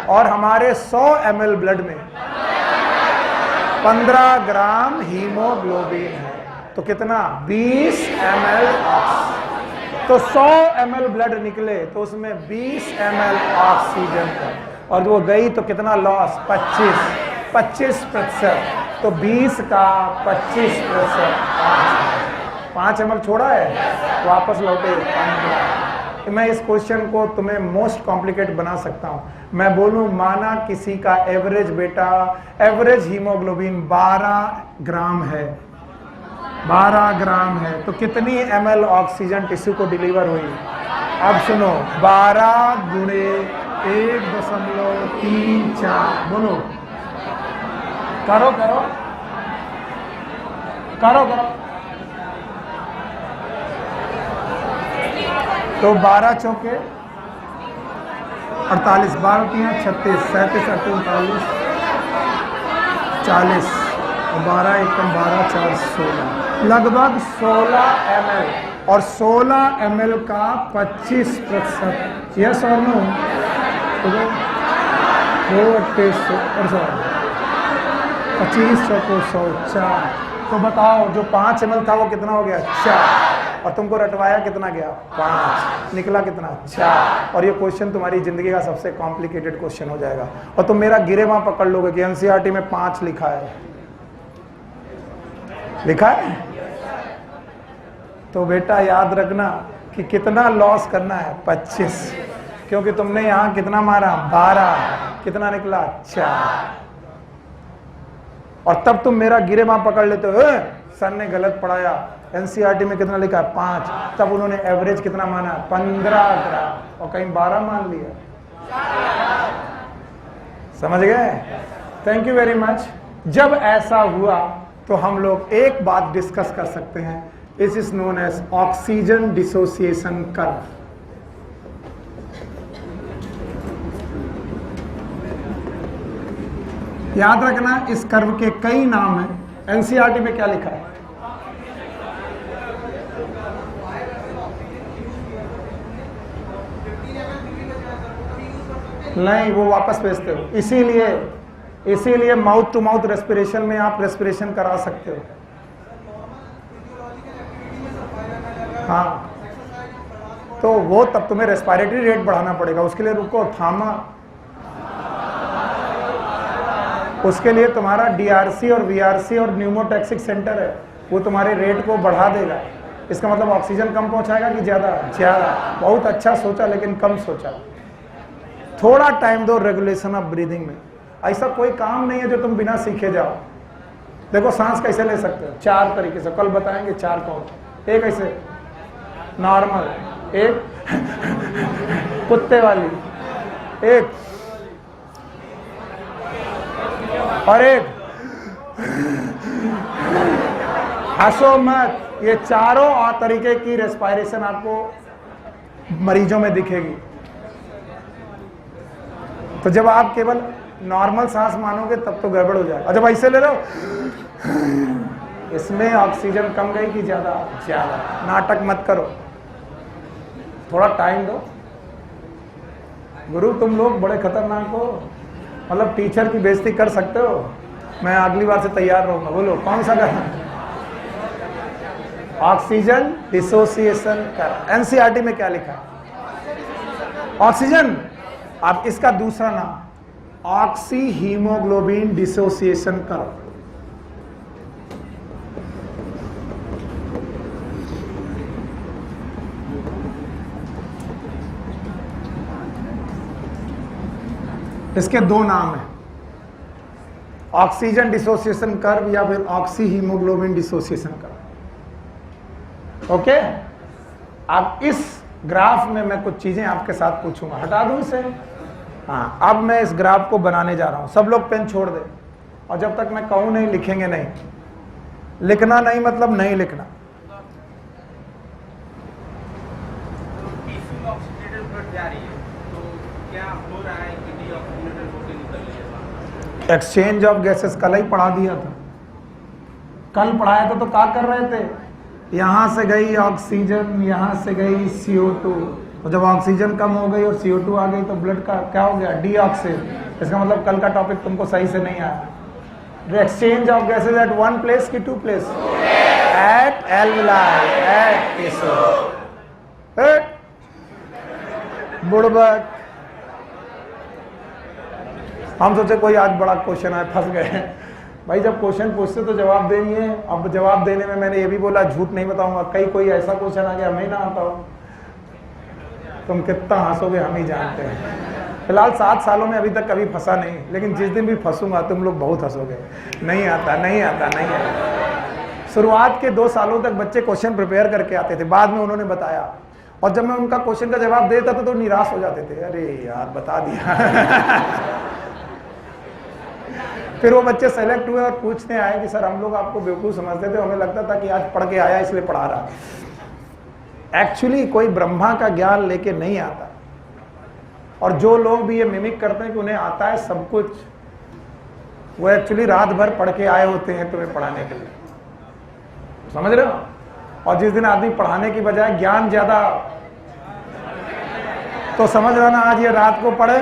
और हमारे 100 ml ब्लड में 15 ग्राम हीमोग्लोबिन है, तो कितना? 20 ml ऑक्सीजन। तो 100 ml ब्लड निकले तो उसमें 20 ml ऑक्सीजन था, और वो गई तो कितना लॉस? 25%। तो 20 का 25%, 5 ml छोड़ा है, वापस लौटे 15। मैं इस क्वेश्चन को तुम्हें मोस्ट कॉम्प्लिकेट बना सकता हूं। मैं बोलूं, माना किसी का एवरेज बेटा, एवरेज हीमोग्लोबिन 12 ग्राम है, 12 ग्राम है, तो कितनी ml ऑक्सीजन टिश्यू को डिलीवर हुई? अब सुनो, 12 गुणे 1.34, बोलो, करो करो करो करो। तो 12 चौके 48, 12 3 36, 37 38 40, 12 एकम 12 4 16, लगभग 16 ml। और 16 ml का 25%, यस और नो? 25 चौको 100, 4। तो बताओ, जो 5 ml था वो कितना हो गया? 4। और तुमको रटवाया कितना गया? 5। निकला कितना? 4। और ये क्वेश्चन तुम्हारी जिंदगी का सबसे कॉम्प्लिकेटेड क्वेश्चन हो जाएगा, और तुम मेरा गिरेबां पकड़ लोगे कि एनसीईआरटी में 5 लिखा है। लिखा है? तो बेटा याद रखना कि कितना लॉस करना है? 25, क्योंकि तुमने यहां कितना मारा? 12। कितना निकला? 4। और तब तुम मेरा गिरेबां पकड़ लेते हो, सर ने गलत पढ़ाया, एनसीईआरटी में कितना लिखा है? 5। तब उन्होंने एवरेज कितना माना? 15 ग्राम, और कहीं 12 मान लिया। समझ गए? Thank you very much. जब ऐसा हुआ तो हम लोग एक बात डिस्कस कर सकते हैं, it is known as oxygen dissociation curve. याद रखना, इस कर्व के कई नाम हैं। एनसीईआरटी में क्या लिखा है? नहीं, वो वापस भेजते हो। इसीलिए माउथ टू माउथ रेस्पिरेशन में आप रेस्पिरेशन करा सकते हो। हाँ, तो वो तब तुम्हें रेस्पिरेटरी रेट बढ़ाना पड़ेगा, उसके लिए रुको, थामा। उसके लिए तुम्हारा डीआरसी और वीआरसी और न्यूमोटैक्सिक सेंटर है, वो तुम्हारे रेट को बढ़ा देगा। इसका मतलब ऑक्सीजन कम पहुंचाएगा कि ज्यादा? बहुत अच्छा सोचा, लेकिन कम सोचा। थोड़ा टाइम दो रेगुलेशन ऑफ ब्रीदिंग में। ऐसा कोई काम नहीं है जो तुम बिना सीखे जाओ। देखो, सांस कैसे ले सकते हो? 4 तरीके से, कल बताएंगे 4 कौन। एक ऐसे नॉर्मल, एक कुत्ते वाली, एक और एक हंसो मत। ये चारों और तरीके की रेस्पिरेशन आपको मरीजों में दिखेगी। तो जब आप केवल नॉर्मल सांस मानोगे तब तो गड़बड़ हो जाएगा। और जब ऐसे ले लो, इसमें ऑक्सीजन कम गई कि ज्यादा? नाटक मत करो, थोड़ा टाइम दो। गुरु, तुम लोग बड़े खतरनाक हो, मतलब टीचर की बेइज्जती कर सकते हो। मैं अगली बार से तैयार रहूंगा। बोलो कौन सा करना? ऑक्सीजन डिसोसिएशन कर। एनसीईआरटी में क्या लिखा? ऑक्सीजन। अब इसका दूसरा नाम ऑक्सी हीमोग्लोबिन डिसोसिएशन कर्व। इसके दो नाम हैं, ऑक्सीजन डिसोसिएशन कर्व या फिर oxy haemoglobin dissociation curve. Okay, अब इस ग्राफ में मैं कुछ चीजें आपके साथ पूछूंगा, हटा दूं इसे। हाँ, अब मैं इस ग्राफ को बनाने जा रहा हूं। सब लोग पेन छोड़ दे, और जब तक मैं कहूं नहीं लिखेंगे नहीं। लिखना नहीं मतलब नहीं लिखना। एक्सचेंज ऑफ गैसेस कल ही पढ़ा दिया था, कल पढ़ाया था। तो क्या कर रहे थे, यहां से गई ऑक्सीजन, यहां से गई CO2, तो जब ऑक्सीजन कम हो गई और CO2 आ गई तो ब्लड का क्या हो गया, डीऑक्सिड। इसका मतलब कल का टॉपिक तुमको सही से नहीं आया। The exchange of gases at one place की to place, at alveoli, at at बुड़बक। हम सोचे कोई आज बड़ा क्वेश्चन आया, फंस गए भाई। जब क्वेश्चन पूछते तो जवाब देंगे। अब जवाब देने में मैंने ये भी बोला झूठ नहीं बताऊंगा, कहीं कोई ऐसा क्वेश्चन आ गया मैं ना आता हूँ, तुम कितना हंसोगे हम ही जानते हैं। फिलहाल 7 सालों में अभी तक कभी फंसा नहीं, लेकिन जिस दिन भी फंसूंगा तुम लोग बहुत हंसोगे। नहीं आता, नहीं आता, नहीं आता। शुरुआत के 2 सालों तक बच्चे क्वेश्चन प्रिपेयर करके आते थे, बाद में उन्होंने बताया, और जब मैं उनका क्वेश्चन का जवाब देता था तो निराश हो जाते थे, अरे यार बता दिया। फिर वो बच्चे सेलेक्ट हुए और पूछने आए कि सर हम लोग आपको बेवकूफ़ समझते थे, हमें लगता था कि आज पढ़ के आया इसलिए पढ़ा रहा। एक्चुअली कोई ब्रह्मा का ज्ञान लेके नहीं आता, और जो लोग भी ये मिमिक करते हैं कि उन्हें आता है सब कुछ, वो एक्चुअली रात भर पढ़ के आए होते हैं तुम्हें पढ़ाने के लिए, समझ रहे हो। और जिस दिन आदमी पढ़ाने की बजाय ज्ञान ज्यादा, तो समझ रहा ना आज ये रात को पढ़े।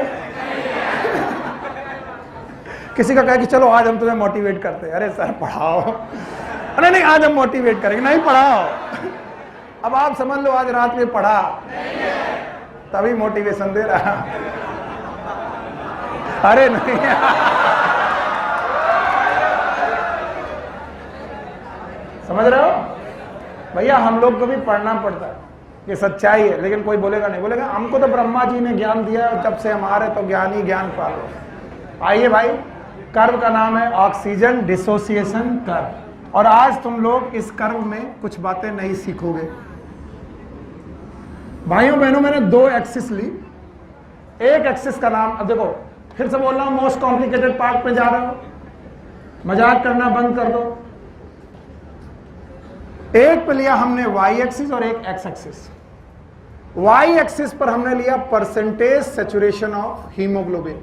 किसी का कहे कि चलो आज हम तुम्हें मोटिवेट करते हैं, अरे सर पढ़ाओ, अरे नहीं आज हम मोटिवेट करेंगे, नहीं पढ़ाओ। अब आप समझ लो आज रात में पढ़ा तभी मोटिवेशन दे रहा। अरे नहीं समझ रहे हो भैया, हम लोग को भी पढ़ना पड़ता है, ये सच्चाई है। लेकिन कोई बोलेगा नहीं, बोलेगा हमको तो ब्रह्मा जी ने ज्ञान दिया और जब से हमारे तो ज्ञान ही ज्ञान पालो। आइए भाई, कर्व का नाम है ऑक्सीजन डिसोसिएशन कर्व, और आज तुम लोग इस कर्व में कुछ बातें नहीं सीखोगे। भाइयों बहनों, मैंने 2 एक्सिस ली। एक एक्सिस का नाम, अब देखो फिर से बोल रहा हूं, मोस्ट कॉम्प्लिकेटेड पार्ट में जा रहे हो, मजाक करना बंद कर दो। एक पे लिया हमने वाई एक्सिस और एक एक्स एक्सिस। वाई एक्सिस पर हमने लिया परसेंटेज सैचुरेशन ऑफ हीमोग्लोबिन,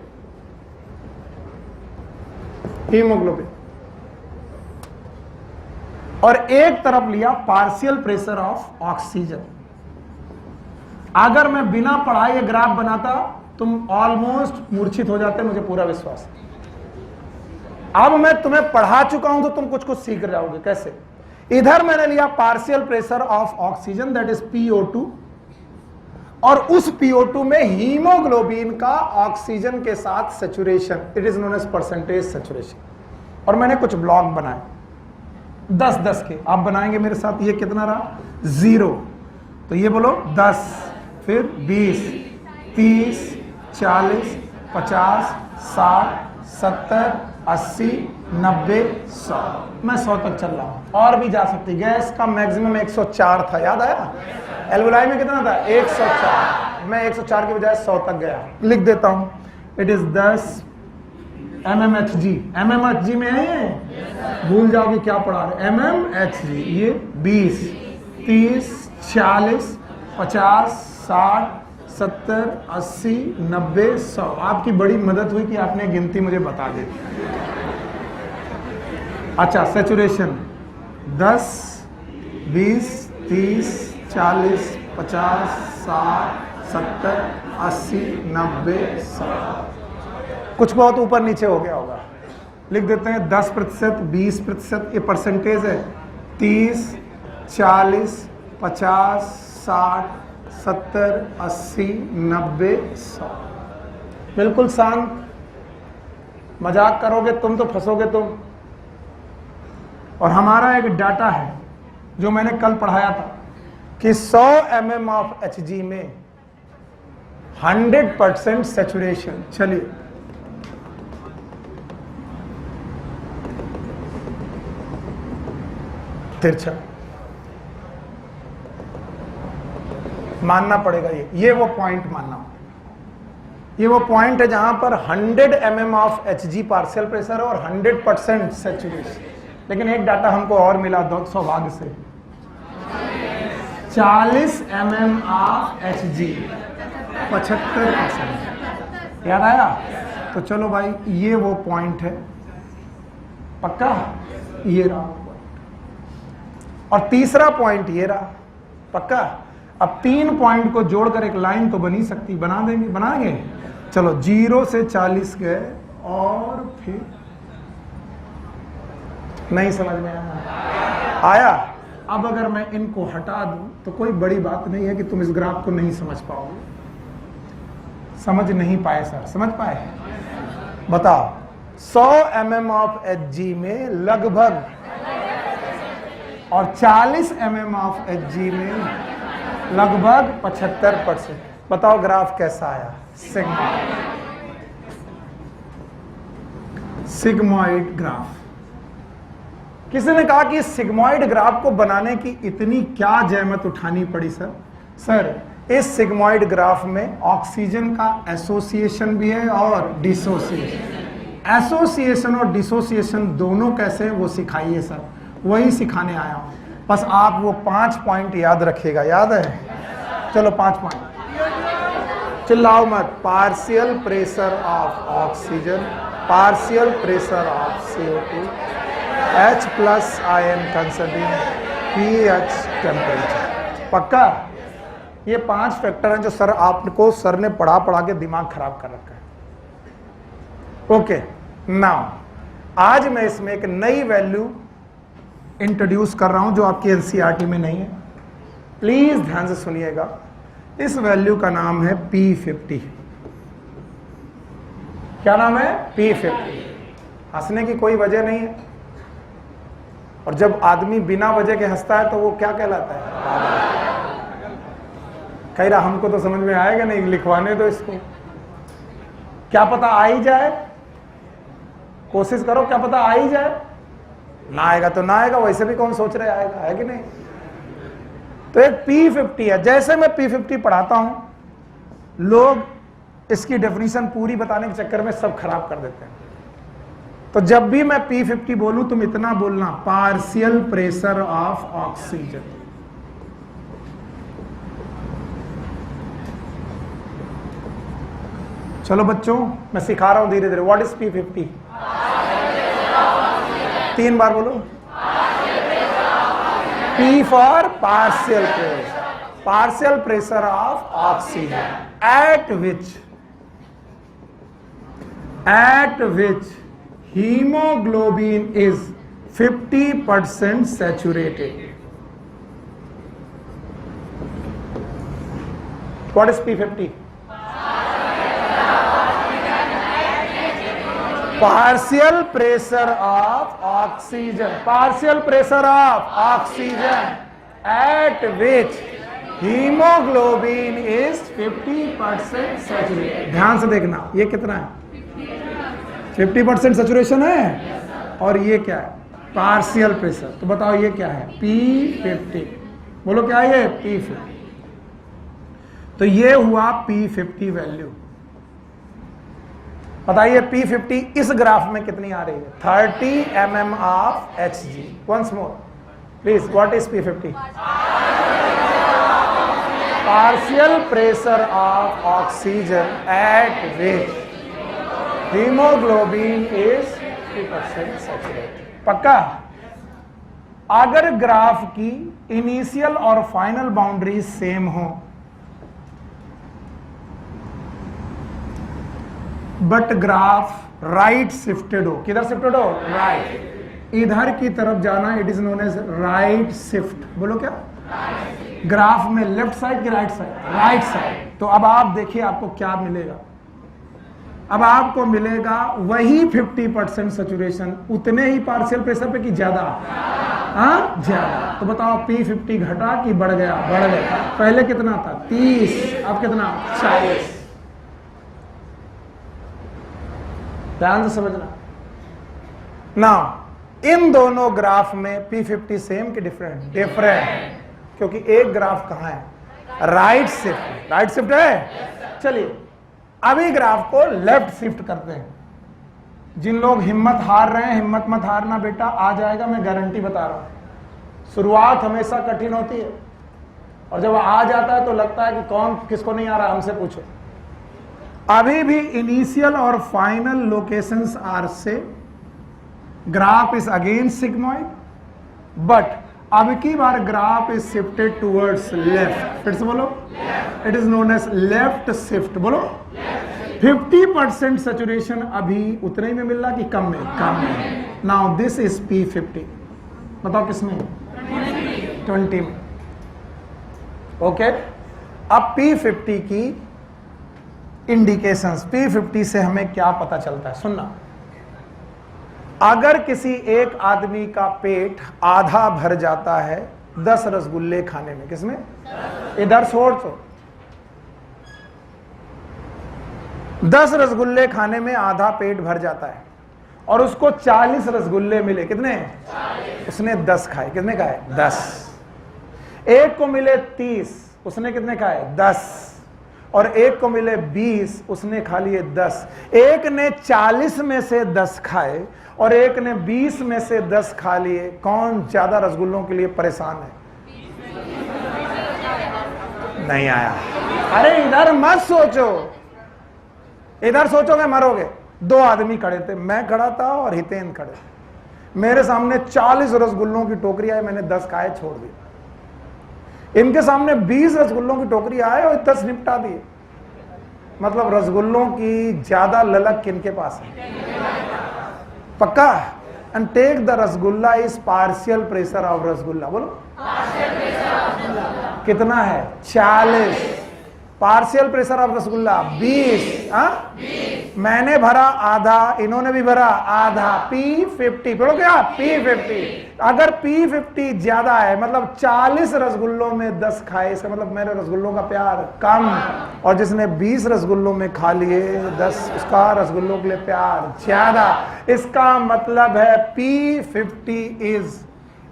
और एक तरफ लिया पार्शियल प्रेशर ऑफ ऑक्सीजन। अगर मैं बिना पढ़ाए ये ग्राफ बनाता तुम ऑलमोस्ट मूर्छित हो जाते, मुझे पूरा विश्वास है। अब मैं तुम्हें पढ़ा चुका हूं तो तुम कुछ कुछ सीख जाओगे। कैसे? इधर मैंने लिया partial pressure of oxygen, that is PO2, और उस PO2 में हीमोग्लोबिन का ऑक्सीजन के साथ saturation, it is known as percentage saturation. और मैंने कुछ ब्लॉक बनाए 10-10 के, आप बनाएंगे मेरे साथ। ये कितना रहा? 0। तो ये बोलो 10, फिर 20, 30, 40, 50, 60, 70, 80, 90, 100। मैं 100 तक चल रहा हूं, और भी जा सकती। गैस का मैक्सिमम 104 था, याद आया? एल्वुलाई में कितना था? 104। मैं 104 के बजाय 100 तक गया। लिख देता हूं, इट इज 10 mmHg। mmHg में है, भूल जाओगे क्या पढ़ा रहे। mmHg, ये 20, 30, 40, 50, 60, 70, 80, 90, 100। आपकी बड़ी मदद हुई कि आपने गिनती मुझे बता दी। अच्छा, सैचुरेशन 10, 20, 30, 40, 50, 60, 70, 80, 90, 100। कुछ बहुत ऊपर नीचे हो गया होगा, लिख देते हैं 10%, 20%, ये परसेंटेज है। 30, 40, 50, 60, 70, 80, 90, 100। बिल्कुल शांत। मजाक करोगे तुम तो फंसोगे तुम। और हमारा एक डाटा है जो मैंने कल पढ़ाया था कि 100 mm ऑफ Hg में 100% सैचुरेशन। चलिए तिरछा, मानना पड़ेगा। ये वो पॉइंट मानना, ये वो पॉइंट है जहां पर 100 mm of Hg partial pressure और 100% सैचुरेशन। लेकिन एक डाटा हमको और मिला सौभाग्य से, 40 mm ऑफ Hg, 75%। याद आया? तो चलो भाई, ये वो पॉइंट है, पक्का ये रहा पॉइंट। और तीसरा पॉइंट ये रहा, पक्का। अब 3 पॉइंट को जोड़कर एक लाइन तो बनी सकती, बना देंगे, बनाएंगे। चलो 0 से 40 गए और फिर नहीं समझ में आया। अब अगर मैं इनको हटा दूं तो कोई बड़ी बात नहीं है कि तुम इस ग्राफ को नहीं समझ पाओगे। समझ नहीं पाए सर, समझ पाए? बताओ, 100 mm ऑफ Hg में लगभग और 40 mm ऑफ Hg में लगभग 75%। बताओ ग्राफ कैसा आया? Sigmoid graph. किसी ने कहा कि सिग्मॉइड ग्राफ को बनाने की इतनी क्या जहमत उठानी पड़ी सर? सर, इस सिग्मॉइड ग्राफ में ऑक्सीजन का एसोसिएशन भी है और डिसोसिएशन। एसोसिएशन और डिसोसिएशन दोनों कैसे हैं वो सिखाइए सर, वही सिखाने आया हूं। बस आप वो 5 पॉइंट याद रखिएगा। याद है? चलो 5 पॉइंट, चिल्लाओ मत। Partial pressure of oxygen, partial pressure of CO2, H+ ion concentration, pH temperature. पक्का? ये 5 फैक्टर हैं जो सर आपको सर ने पढ़ा के दिमाग खराब कर रखा है। ओके, नाउ आज मैं इसमें एक नई वैल्यू इंट्रोड्यूस कर रहा हूं जो आपकी एनसीईआरटी में नहीं है। प्लीज ध्यान से सुनिएगा। इस वैल्यू का नाम है P50। क्या नाम है? P50। हंसने की कोई वजह नहीं है, और जब आदमी बिना वजह के हंसता है तो वो क्या कहलाता है? कह रहा हमको तो समझ में आएगा नहीं, लिखवाने दो इसको। क्या पता आ ही जाए, कोशिश करो, क्या पता आ ही जाए। ना आएगा तो ना आएगा, वैसे भी कौन सोच रहे आएगा, है कि नहीं? तो एक P50 है। जैसे मैं P50 पढ़ाता हूं, लोग इसकी डेफिनेशन पूरी बताने के चक्कर में सब खराब कर देते हैं। तो जब भी मैं P50 बोलूं तुम इतना बोलना, पार्शियल प्रेशर ऑफ ऑक्सीजन। चलो बच्चों, मैं सिखा रहा हूं धीरे धीरे। What is P50? 3 बार बोलो। P for partial pressure, partial pressure of oxygen at which hemoglobin is 50% saturated. What is P50? Partial pressure of oxygen. Partial pressure of oxygen at which hemoglobin is 50% saturated. ध्यान से देखना, ये कितना है? 50% saturation है। और ये क्या है? Partial pressure. तो बताओ ये क्या है? P50। बोलो क्या है ये? P50। तो ये हुआ P50 वैल्यू। बताइए P50 इस ग्राफ में कितनी आ रही है? 30 mm of Hg। Once more please, what is P50? Partial pressure of oxygen at which haemoglobin is 50% saturated. पक्का? अगर ग्राफ की इनिशियल और फाइनल बाउंड्रीज सेम हो, बट ग्राफ राइट शिफ्टेड हो। किधर शिफ्टेड हो? राइट। इधर की तरफ जाना, it is known as right shift. बोलो क्या? ग्राफ में लेफ्ट साइड की राइट साइड? Right side. तो अब आप देखिए आपको क्या मिलेगा। अब आपको मिलेगा वही 50% सैचुरेशन, उतने ही पार्शियल प्रेशर पे कि ज्यादा? हाँ, ज्यादा। तो बताओ P50 घटा कि बढ़ गया? बढ़ गया। पहले कितना था? 30, अब कितना? 40। ध्यान से समझना। नाउ इन दोनों ग्राफ में P50 सेम कि डिफरेंट? डिफरेंट, क्योंकि एक ग्राफ कहां है? Right shift. राइट शिफ्ट है। चलिए अभी ग्राफ को लेफ्ट शिफ्ट करते हैं। जिन लोग हिम्मत हार रहे हैं, हिम्मत मत हारना बेटा, आ जाएगा, मैं गारंटी बता रहा हूं। शुरुआत हमेशा कठिन होती है और जब आ जाता है तो लगता है कि कौन किसको नहीं आ रहा, हमसे पूछो। अभी भी इनिशियल और फाइनल लोकेशंस आर से, graph is again sigmoid, but अब की बार graph is shifted towards left. फिर से बोलो, it is known as left shift. बोलो 50% सैचुरेशन अभी उतने ही में मिल रहा कि कम में? कम में। Now this is P50। बताओ किसमें? 20 में। ओके, अब P50 की इंडिकेशंस, P50 से हमें क्या पता चलता है? सुनना, अगर किसी एक आदमी का पेट आधा भर जाता है 10 रसगुल्ले खाने में, किसमें? इधर छोड़, तो 10 रसगुल्ले खाने में आधा पेट भर जाता है और उसको 40 रसगुल्ले मिले। कितने? 40। उसने 10 खाए। कितने खाए? 10। एक को मिले 30, उसने कितने खाए? 10। और एक को मिले 20, उसने खा लिए 10। एक ने 40 में से 10 खाए और एक ने 20 में से 10 खा लिए। कौन ज्यादा रसगुल्लों के लिए परेशान है? नहीं आया। अरे इधर मत सोचो, इधर सोचोगे मरोगे। 2 आदमी खड़े थे, मैं खड़ा था और हितेन खड़े थे। मेरे सामने 40 रसगुल्लों की टोकरी आई, मैंने 10 खाए, छोड़ दिए। इनके सामने 20 रसगुल्लों की टोकरी आए और 10 निपटा दिए। मतलब रसगुल्लों की ज्यादा ललक किनके पास है? पक्का? And take the rasgulla is partial pressure of rasgulla. बोलो कितना है? 40। Partial pressure of rasgulla 20। मैंने भरा आधा, इन्होंने भी भरा आधा। P50। बोलो क्या? P50। अगर P50 ज्यादा है, मतलब 40 रसगुल्लों में 10 खाए, इसका मतलब मेरे रसगुल्लों का प्यार कम, और जिसने 20 रसगुल्लों में खा लिए 10, उसका रसगुल्लों के लिए प्यार ज्यादा। इसका मतलब है P50 is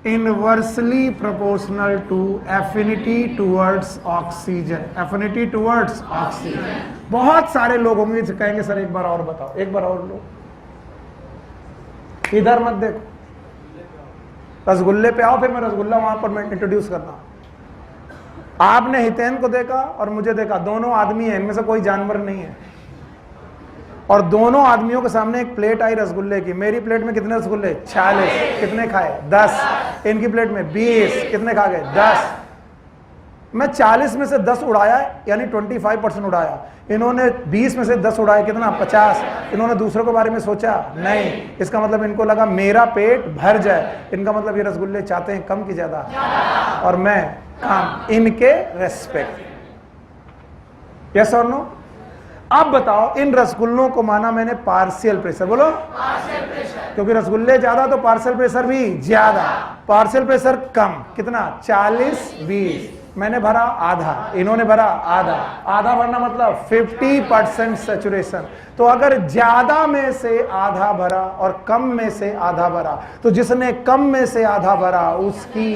inversely proportional to affinity towards oxygen. Affinity towards oxygen. बहुत सारे लोग होंगे जो कहेंगे सर एक बार और बताओ, एक बार और लो, इधर मत देखो, रसगुल्ले पे आओ, फिर मैं रसगुल्ला वहां पर मैं इंट्रोड्यूस करना। आपने हितेन को देखा और मुझे देखा, दोनों आदमी हैं, इनमें से कोई जानवर नहीं है, और दोनों आदमियों के सामने एक प्लेट आई रसगुल्ले की। मेरी प्लेट में कितने रसगुल्ले? 40। कितने खाए? 10। इनकी प्लेट में 20। कितने खा गए? 10। मैं 40 में से 10 उड़ाया, यानी 25% उड़ाया। इन्होंने 20 में से 10 उड़ाया, कितना? 50। इन्होंने दूसरों के बारे में सोचा नहीं। इसका मतलब इनको लगा मेरा पेट भर जाए। इनका मतलब ये रसगुल्ले चाहते हैं कम की ज्यादा, और मैं कम। इनके रेस्पेक्ट। यस और नो? अब बताओ, इन रसगुल्लों को माना मैंने पार्शियल प्रेशर। बोलो पार्शियल प्रेशर, क्योंकि रसगुल्ले ज्यादा तो पार्शियल प्रेशर भी ज्यादा। पार्शियल प्रेशर कम, कितना? 40 20। मैंने भरा आधा, इन्होंने भरा आधा। आधा भरना मतलब 50% सैचुरेशन। तो अगर ज्यादा में से आधा भरा और कम में से आधा भरा, तो जिसने कम में से आधा भरा उसकी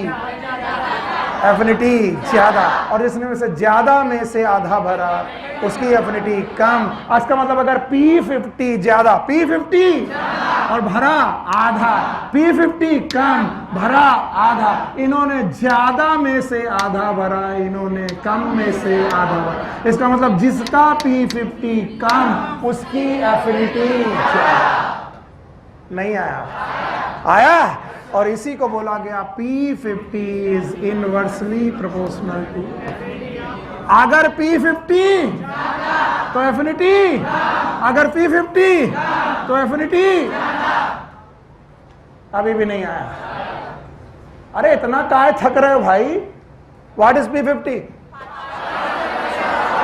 एफिनिटी ज्यादा, और जिसने में से ज्यादा में से आधा भरा उसकी एफिनिटी कम। आज का मतलब अगर P50 ज्यादा, P50 और भरा आधा, P50 कम, भरा आधा, इन्होंने ज्यादा में से आधा भरा, इन्होंने कम में से आधा भरा। इसका मतलब जिसका P50 कम उसकी एफिनिटी ज्यादा। नहीं आया? आया? और इसी को बोला गया P50 is inversely proportional to. अगर P50 तो एफिनिटी, अगर P50 तो एफिनिटी। अभी भी नहीं आया? अरे इतना काहे थक रहे हो भाई? What is P50?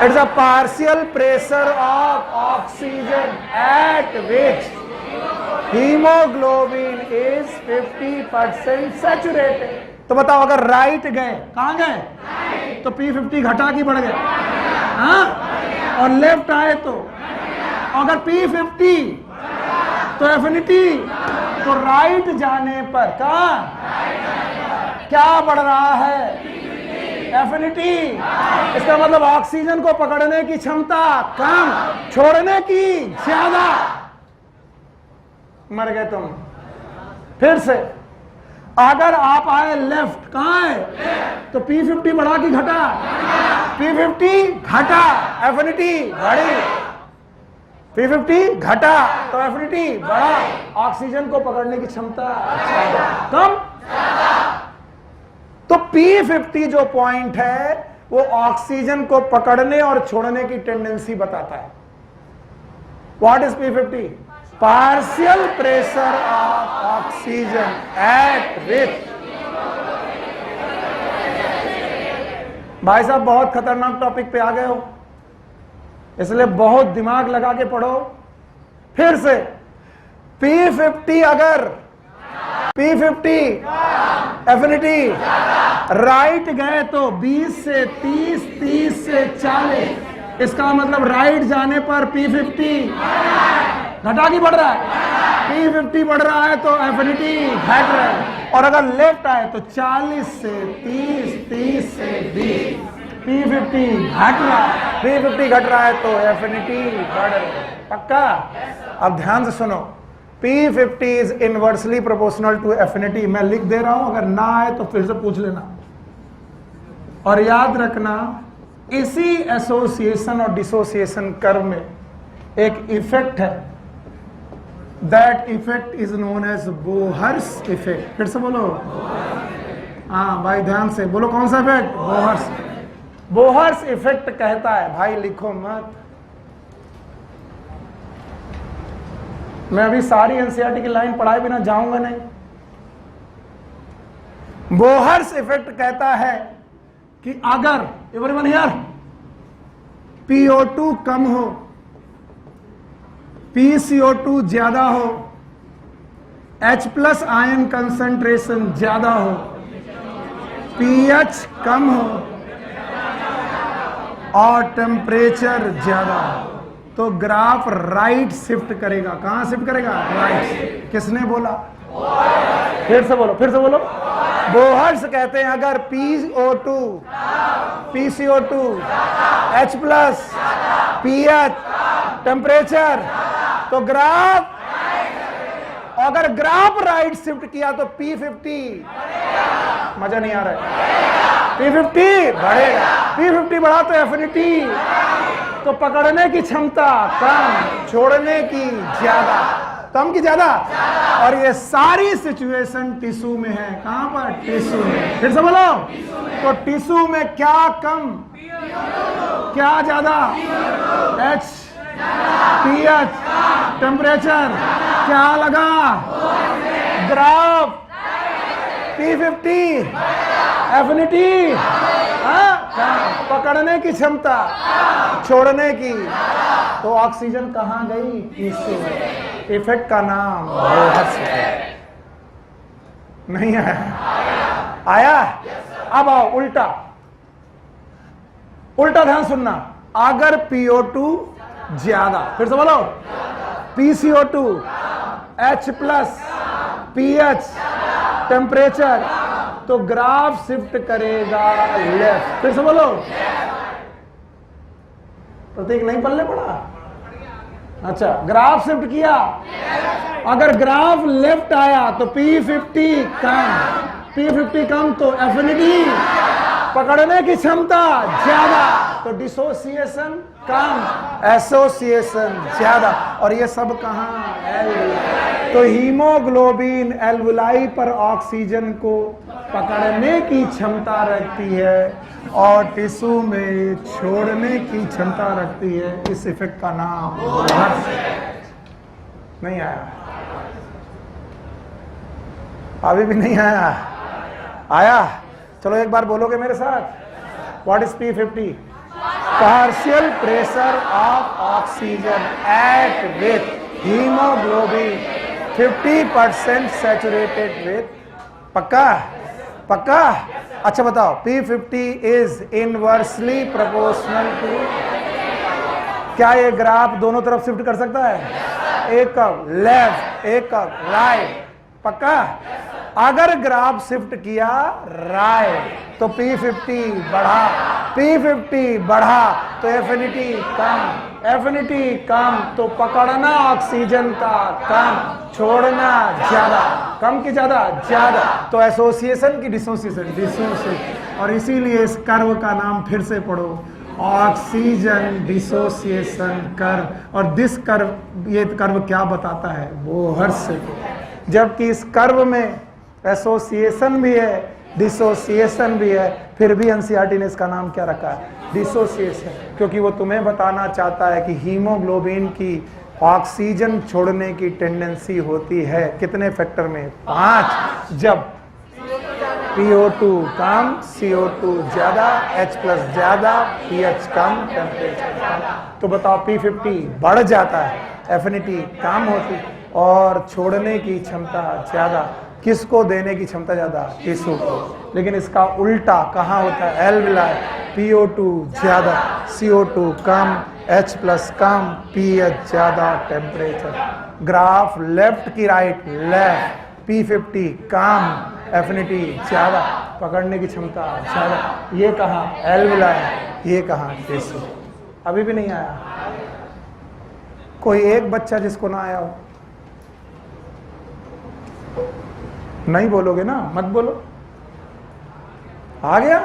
It's a partial pressure of oxygen at which haemoglobin is 50% saturated. तो बताओ, अगर राइट गए, कहां गए? तो P50 घटा की बढ़ गए, हाँ? और लेफ्ट आए तो अगर P50 तो एफिनिटी तो राइट जाने पर कहां क्या बढ़ रहा है? एफिनिटी। इसका मतलब ऑक्सीजन को पकड़ने की क्षमता कम, छोड़ने की ज्यादा। मर गए तुम। फिर से अगर आप आए लेफ्ट, कहां है? तो P50 बढ़ा कि घटा? P50 घटा, एफिनिटी बढ़ी। P50 घटा तो एफिनिटी बढ़ा, ऑक्सीजन को पकड़ने की क्षमता कम। तो P50 जो पॉइंट है वो ऑक्सीजन को पकड़ने और छोड़ने की टेंडेंसी बताता है। What is P50? Partial pressure of oxygen at with. भाई साहब बहुत खतरनाक टॉपिक पे आ गए हो, इसलिए बहुत दिमाग लगा के पढ़ो। फिर से P50 अगर P50 एफिनिटी राइट गए तो 20 से 30, 30 से 40। इसका मतलब राइट जाने पर P50 घटा की बढ़ रहा है? P50 बढ़ रहा है तो एफिनिटी घट रहा है। और अगर लेफ्ट आए तो 40 से 30, 30 से 20। P50 घट रहा है, P50 घट रहा है तो एफिनिटी बढ़ रहा है। पक्का? अब ध्यान से सुनो, P50 is inversely proportional to affinity. मैं लिख दे रहा हूं, अगर ना आए तो फिर से पूछ लेना। और याद रखना, इसी एसोसिएशन और डिसोसिएशन कर्व में एक इफेक्ट है, that effect is known as Bohr's effect. फिर से बोलो। हाँ भाई ध्यान से बोलो, कौन सा इफेक्ट? बोहर्स। बोहर्स इफेक्ट कहता है, भाई लिखो मत, मैं अभी सारी एनसीईआरटी की लाइन पढ़ाए बिना जाऊंगा नहीं। बोहर्स इफेक्ट कहता है कि अगर एवरीवन हियर PO2 कम हो, PCO2 ज्यादा हो, H+ आयन कंसंट्रेशन ज्यादा हो, pH कम हो और टेम्परेचर ज्यादा हो, तो ग्राफ राइट शिफ्ट करेगा। कहां शिफ्ट करेगा? राइट। किसने बोला? फिर से बोलो, फिर से बोलो। बोहर्स कहते हैं अगर PO2, PCO2, H+, pH, temperature, तो ग्राफ, अगर ग्राफ राइट शिफ्ट किया तो P50, मजा नहीं आ रहा है, P50 बढ़ेगा। P50 बढ़ा तो एफिनिटी, तो पकड़ने की क्षमता कम, छोड़ने की ज्यादा। कम की ज्यादा। और ये सारी सिचुएशन टिश्यू में है। कहां पर? टिश्यू में। फिर से बोलो। तो टिश्यू में क्या कम, क्या ज्यादा? H, pH, टेम्परेचर क्या लगा? ग्राफ P50 एफिनिटी, पकड़ने की क्षमता, छोड़ने की। तो ऑक्सीजन कहां गई? टिश्यू में। इफेक्ट का नाम बोहर्स इफेक्ट। नहीं आया? आया? अब आओ उल्टा, उल्टा ध्यान सुनना। अगर PO2 ज्यादा, फिर से बोलो, PCO2, H+, pH, टेम्परेचर, तो ग्राफ शिफ्ट करेगा लेफ्ट। फिर से बोलो। प्रतीक नहीं पल्ले पड़ा? अच्छा, ग्राफ शिफ्ट किया। अगर ग्राफ लेफ्ट आया तो P50 कम, P50 कम तो एफिनिटी, पकड़ने की क्षमता ज्यादा, तो डिसोसिएशन कम, एसोसिएशन ज्यादा। और ये सब कहां? एल्वुलाई। तो हीमोग्लोबिन एल्वुलाई पर ऑक्सीजन को पकड़ने की क्षमता रखती है और टिश्यू में छोड़ने की क्षमता रखती है। इस इफेक्ट का नाम बोहर्स। नहीं आया? अभी भी नहीं आया? आया? चलो एक बार बोलोगे मेरे साथ। What is P50? Partial pressure of oxygen at with haemoglobin 50% saturated with. पक्का? पक्का? अच्छा बताओ, P50 is inversely proportional to. क्या ये ग्राफ दोनों तरफ शिफ्ट कर सकता है? एक कब लेफ्ट, एक कब राइट। पक्का? अगर ग्राफ शिफ्ट किया राइट तो P50 बढ़ा, P50 बढ़ा तो एफिनिटी कम, एफिनिटी कम तो पकड़ना ऑक्सीजन का कम, छोड़ना ज्यादा, कम की ज्यादा, ज्यादा, तो एसोसिएशन की डिसोसिएशन, डिसोसिएशन। और इसीलिए इस कर्व का नाम फिर से पढ़ो, ऑक्सीजन डिसोसिएशन कर्व। और दिस कर्व, ये कर्व क्या बताता है? बोहर से। जबकि इस कर्व में एसोसिएशन भी है, डिसोसिएशन भी है, फिर भी एनसीईआरटी ने इसका नाम क्या रखा है? डिसोसिएशन, क्योंकि वो तुम्हें बताना चाहता है कि हीमोग्लोबिन की ऑक्सीजन छोड़ने की टेंडेंसी होती है कितने फैक्टर में? 5। जब PO2 कम, CO2 ज्यादा, H+ ज्यादा, pH कम, टेम्परेचर कम। तो बताओ P50 बढ़ जाता है, एफिनिटी कम होती और छोड़ने की क्षमता ज्यादा। किसको देने की क्षमता ज्यादा? टिश्यू को। लेकिन इसका उल्टा कहाँ होता है? एल्विलाई, PO2 ज्यादा, CO2 कम, H+ कम, pH ज्यादा, टेम्परेचर। ग्राफ लेफ्ट की राइट, लेफ्ट, P50 कम, एफिनिटी ज्यादा, पकड़ने की क्षमता ज्यादा। ये कहाँ? एल्विलाई, ये कहाँ? टिश्यू। अभी भी नहीं आया? कोई एक बच्चा जिसको ना आया हो? नहीं बोलोगे ना? मत बोलो। आ गया?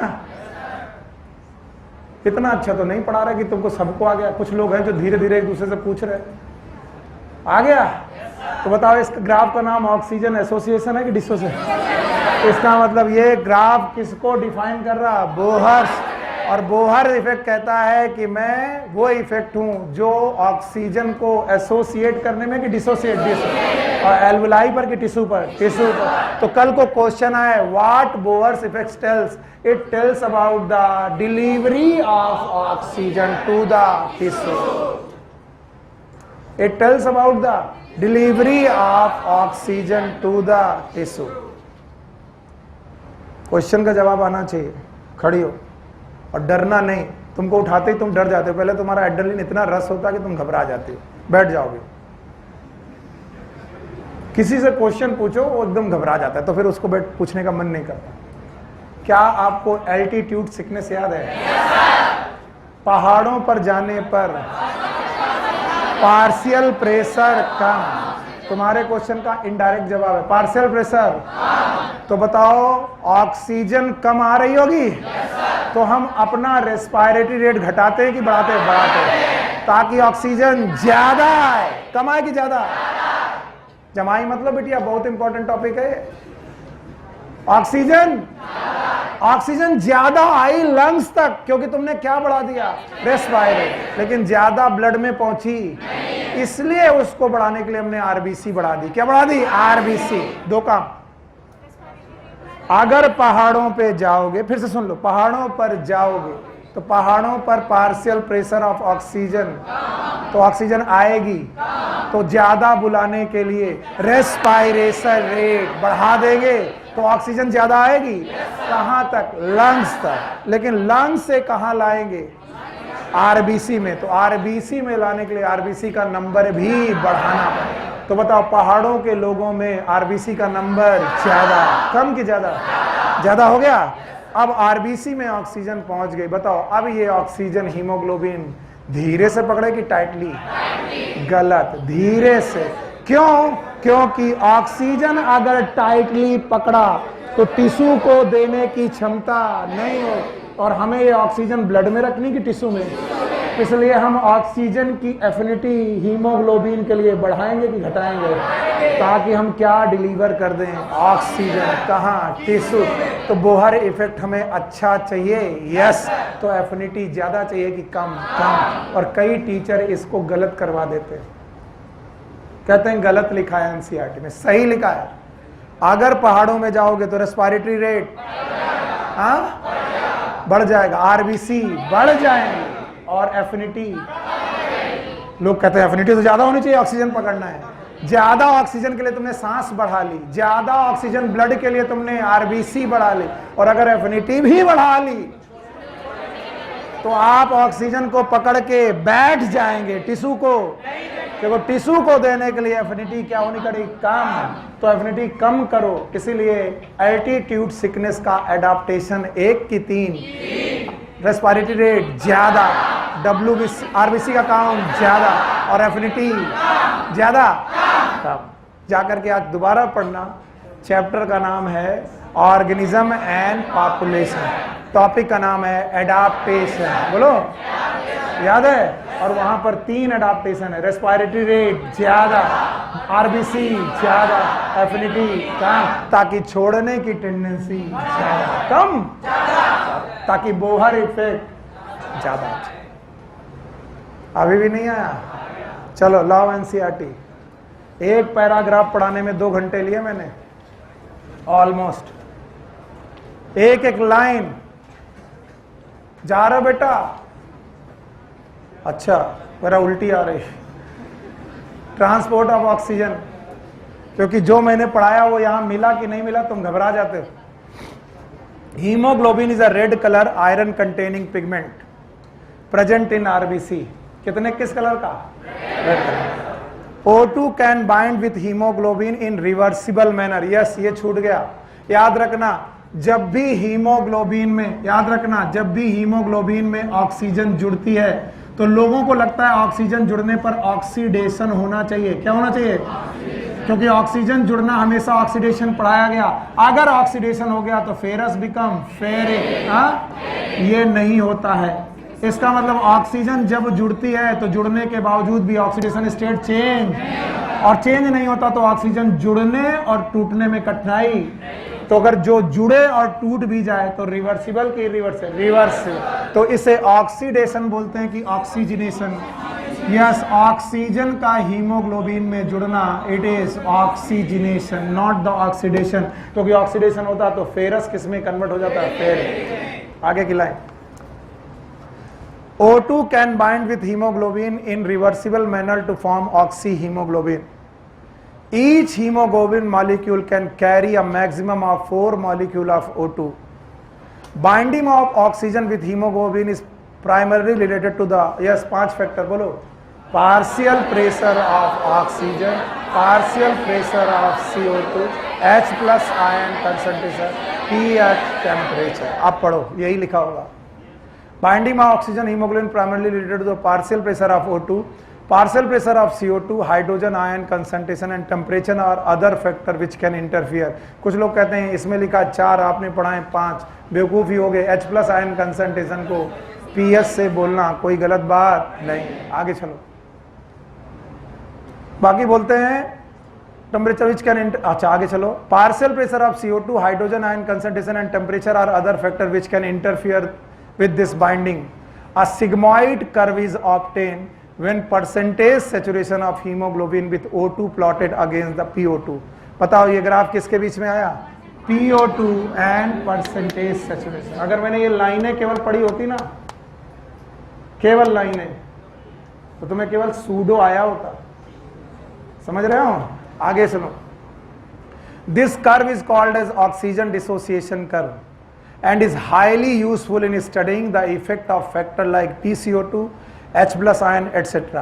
इतना अच्छा तो नहीं पढ़ा रहा कि तुमको सबको आ गया। कुछ लोग हैं जो धीरे धीरे एक दूसरे से पूछ रहे। आ गया? तो बताओ, इस ग्राफ का नाम ऑक्सीजन एसोसिएशन है कि डिसोसिएशन? इसका मतलब ये ग्राफ किसको डिफाइन कर रहा? बोहर। और बोहर इफेक्ट कहता है कि मैं वो इफेक्ट हूं जो ऑक्सीजन को एसोसिएट करने में कि डिसोसिएट, और एल्वुलाई पर कि टिश्यू पर? टिश्यू पर। तो कल को क्वेश्चन आए, what Bohr's effect tells? It tells about the delivery of oxygen to the tissue. It tells about the delivery of oxygen to the tissue. Question का जवाब आना चाहिए। खड़ी हो और डरना नहीं। तुमको उठाते ही तुम डर जाते हो। पहले तुम्हारा एड्रेनलिन इतना रस होता है कि तुम घबरा जाते हो, बैठ जाओगे। किसी से क्वेश्चन पूछो, वो एकदम घबरा जाता है, तो फिर उसको बैठ पूछने का मन नहीं करता। क्या आपको एल्टीट्यूड सिकनेस याद है? पहाड़ों पर जाने पर पार्शियल प्रेशर कम। तुम्हारे क्वेश्चन का इनडायरेक्ट जवाब है पार्शियल प्रेशर। तो बताओ, ऑक्सीजन कम आ रही होगी, तो हम अपना रेस्पिरेटरी रेट घटाते हैं कि बढ़ाते हैं? बढ़ाते हैं, ताकि ऑक्सीजन ज्यादा आए। कम आए कि ज्यादा? जमाई मतलब बिटिया बहुत इंपॉर्टेंट टॉपिक है। ऑक्सीजन, ऑक्सीजन ज्यादा आई लंग्स तक, क्योंकि तुमने क्या बढ़ा दिया? रेस्पिरेटरी। लेकिन ज्यादा ब्लड में पहुंची, इसलिए उसको बढ़ाने के लिए हमने आरबीसी बढ़ा दी। क्या बढ़ा दी? आरबीसी। दो काम। अगर पहाड़ों पे जाओगे, फिर से सुन लो, पहाड़ों पर जाओगे तो पहाड़ों पर पार्शियल प्रेशर ऑफ ऑक्सीजन, तो ऑक्सीजन आएगी, तो ज्यादा बुलाने के लिए रेस्पिरेशन रेट बढ़ा देंगे तो ऑक्सीजन ज्यादा आएगी। कहां तक? लंग्स तक। लेकिन लंग्स से कहां लाएंगे? आरबीसी में। तो आरबीसी में लाने के लिए आरबीसी का नंबर भी बढ़ाना पड़ेगा। तो बताओ, पहाड़ों के लोगों में आरबीसी का नंबर ज्यादा, कम कि ज्यादा? ज्यादा हो गया। अब आरबीसी में ऑक्सीजन पहुंच गई। बताओ, अब ये ऑक्सीजन हीमोग्लोबिन धीरे से पकड़े कि टाइटली? गलत, धीरे से। क्यों? क्योंकि ऑक्सीजन अगर टाइटली पकड़ा तो टिश्यू को देने की क्षमता नहीं हो, और हमें ये ऑक्सीजन ब्लड में रखनी कि टिश्यू में? इसलिए हम ऑक्सीजन की एफिनिटी हीमोग्लोबिन के लिए बढ़ाएंगे कि घटाएंगे, ताकि हम क्या डिलीवर कर दें? ऑक्सीजन। कहाँ? टिश्यू। तो बोहर इफेक्ट हमें अच्छा चाहिए, यस। तो एफिनिटी ज्यादा चाहिए कि कम? कम। और कई टीचर इसको गलत करवा देते हैं, कहते हैं गलत लिखा है एनसीईआरटी में, सही लिखा है। अगर पहाड़ों में जाओगे तो रेस्पिरेटरी रेट बढ़ जाएगा, आरबीसी बढ़ जाएंगे, और एफिनिटी, लोग कहते हैं एफिनिटी तो ज्यादा होनी चाहिए, ऑक्सीजन पकड़ना है। ज्यादा ऑक्सीजन के लिए तुमने सांस बढ़ा ली, ज्यादा ऑक्सीजन ब्लड के लिए तुमने आरबीसी बढ़ा ली, और अगर एफिनिटी भी बढ़ा ली तो आप ऑक्सीजन को पकड़ के बैठ जाएंगे, टिश्यू को देखो टिश्यू को देने के लिए एफिनिटी क्या होनी चाहिए, कम, तो एफिनिटी कम करो, इसीलिए एल्टीट्यूड सिकनेस का एडाप्टेशन 1 की 3, रेस्पिरेटरी रेट ज्यादा, आरबीसी का काउंट ज्यादा और एफिनिटी ज्यादा कम। जाकर के आज दोबारा पढ़ना, चैप्टर का नाम है ऑर्गेनिज्म एंड पॉपुलेशन, टॉपिक का नाम है एडाप्टेशन, बोलो याद है। और वहां पर 3 एडाप्टेशन है, रेस्पिरेटरी रेट ज्यादा, आरबीसी ज्यादा, एफिनिटी कम, ताकि छोड़ने की टेंडेंसी ज्यादा कम, ताकि बोहर इफेक्ट ज्यादा। अभी भी नहीं आया, चलो लॉ एनसीईआरटी, एक पैराग्राफ पढ़ाने में 2 घंटे लिए मैंने ऑलमोस्ट, एक लाइन। जा रहा बेटा, अच्छा मेरा उल्टी आ रही, ट्रांसपोर्ट ऑफ ऑक्सीजन, क्योंकि जो मैंने पढ़ाया वो यहां मिला कि नहीं मिला तुम घबरा जाते हो। Haemoglobin is a red colour iron containing pigment present in RBC, कितने किस कलर का, red colour. O2 can bind with haemoglobin in reversible manner, yes ये छूट गया, याद रखना जब भी हीमोग्लोबिन में, याद रखना जब भी हीमोग्लोबिन में ऑक्सीजन जुड़ती है तो लोगों को लगता है ऑक्सीजन जुड़ने पर ऑक्सीडेशन होना चाहिए, क्या होना चाहिए, क्योंकि ऑक्सीजन जुड़ना हमेशा ऑक्सीडेशन पढ़ाया गया, अगर ऑक्सीडेशन हो गया तो फेरस बिकम फेरिक, ये नहीं होता है। इसका मतलब ऑक्सीजन जब जुड़ती है तो जुड़ने के बावजूद भी ऑक्सीडेशन स्टेट चेंज, और चेंज नहीं होता तो ऑक्सीजन जुड़ने और टूटने में कठिनाई, तो अगर जो जुड़े और टूट भी जाए तो रिवर्सिबल की रिवर्स, तो इसे ऑक्सीडेशन बोलते हैं कि ऑक्सीजनेशन। यस, ऑक्सीजन का हीमोग्लोबिन में जुड़ना, it is oxygenation not the oxidation, क्योंकि ऑक्सीडेशन होता तो फेरस किस में कन्वर्ट हो जाता है, फेरिक। आगे की line, O2 can bind with hemoglobin in reversible manner to form oxyhemoglobin. Each hemoglobin molecule can carry a maximum of 4 molecules of O2. Binding of oxygen with hemoglobin is primarily related to the, yes 5 factor बोलो, partial pressure of oxygen, partial pressure of CO2, H plus ion concentration, pH temperature। आप पढ़ो, यही लिखा होगा। Binding of oxygen hemoglobin primarily related to the partial pressure of O2, partial pressure of CO2, hydrogen ion concentration and temperature or other factor which can interfere। कुछ लोग कहते हैं इसमें लिखा 4, आपने पढ़ाए 5, बेवकूफ़ी हो गए। H plus ion concentration को PS से बोलना कोई गलत बात नहीं। आगे चलो, बाकी बोलते हैं टेम्परेचर विच कैन, अच्छा आगे चलो, partial pressure of CO2, hydrogen ion concentration and temperature are other factor which can interfere with this binding. A sigmoid curve is obtained when percentage saturation of hemoglobin with O2 plotted against the PO2। बताओ ये graph किसके बीच में आया, PO2 and percentage saturation. अगर मैंने ये लाइनें केवल पढ़ी होती ना, केवल लाइनें, तो तुम्हें केवल सूडो आया होता, समझ रहे हो। आगे चलो, this curve is called as oxygen dissociation curve and is highly useful in studying the effect of factor like PCO2, H plus ion etc.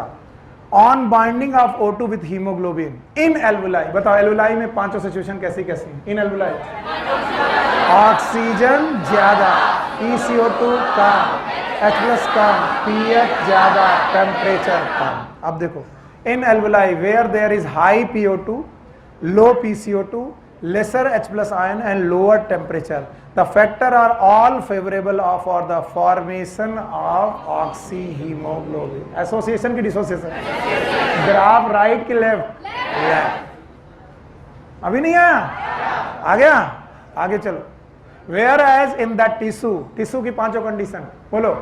on binding of O2 with hemoglobin in alveoli। बताओ alveoli में 5 situation कैसी कैसी, in alveoli oxygen ज्यादा, PCO2 कम, H plus कम, pH ज्यादा, temperature कम। अब देखो in alveoli where there is high PO2, low PCO2, lesser H plus ion and lower temperature, the factor are all favorable for the formation of oxyhemoglobin। Association की dissociation, graph right की left, अभी नहीं आया, आ गया, आगे चलो। Whereas in the tissue की 5 condition बोलो,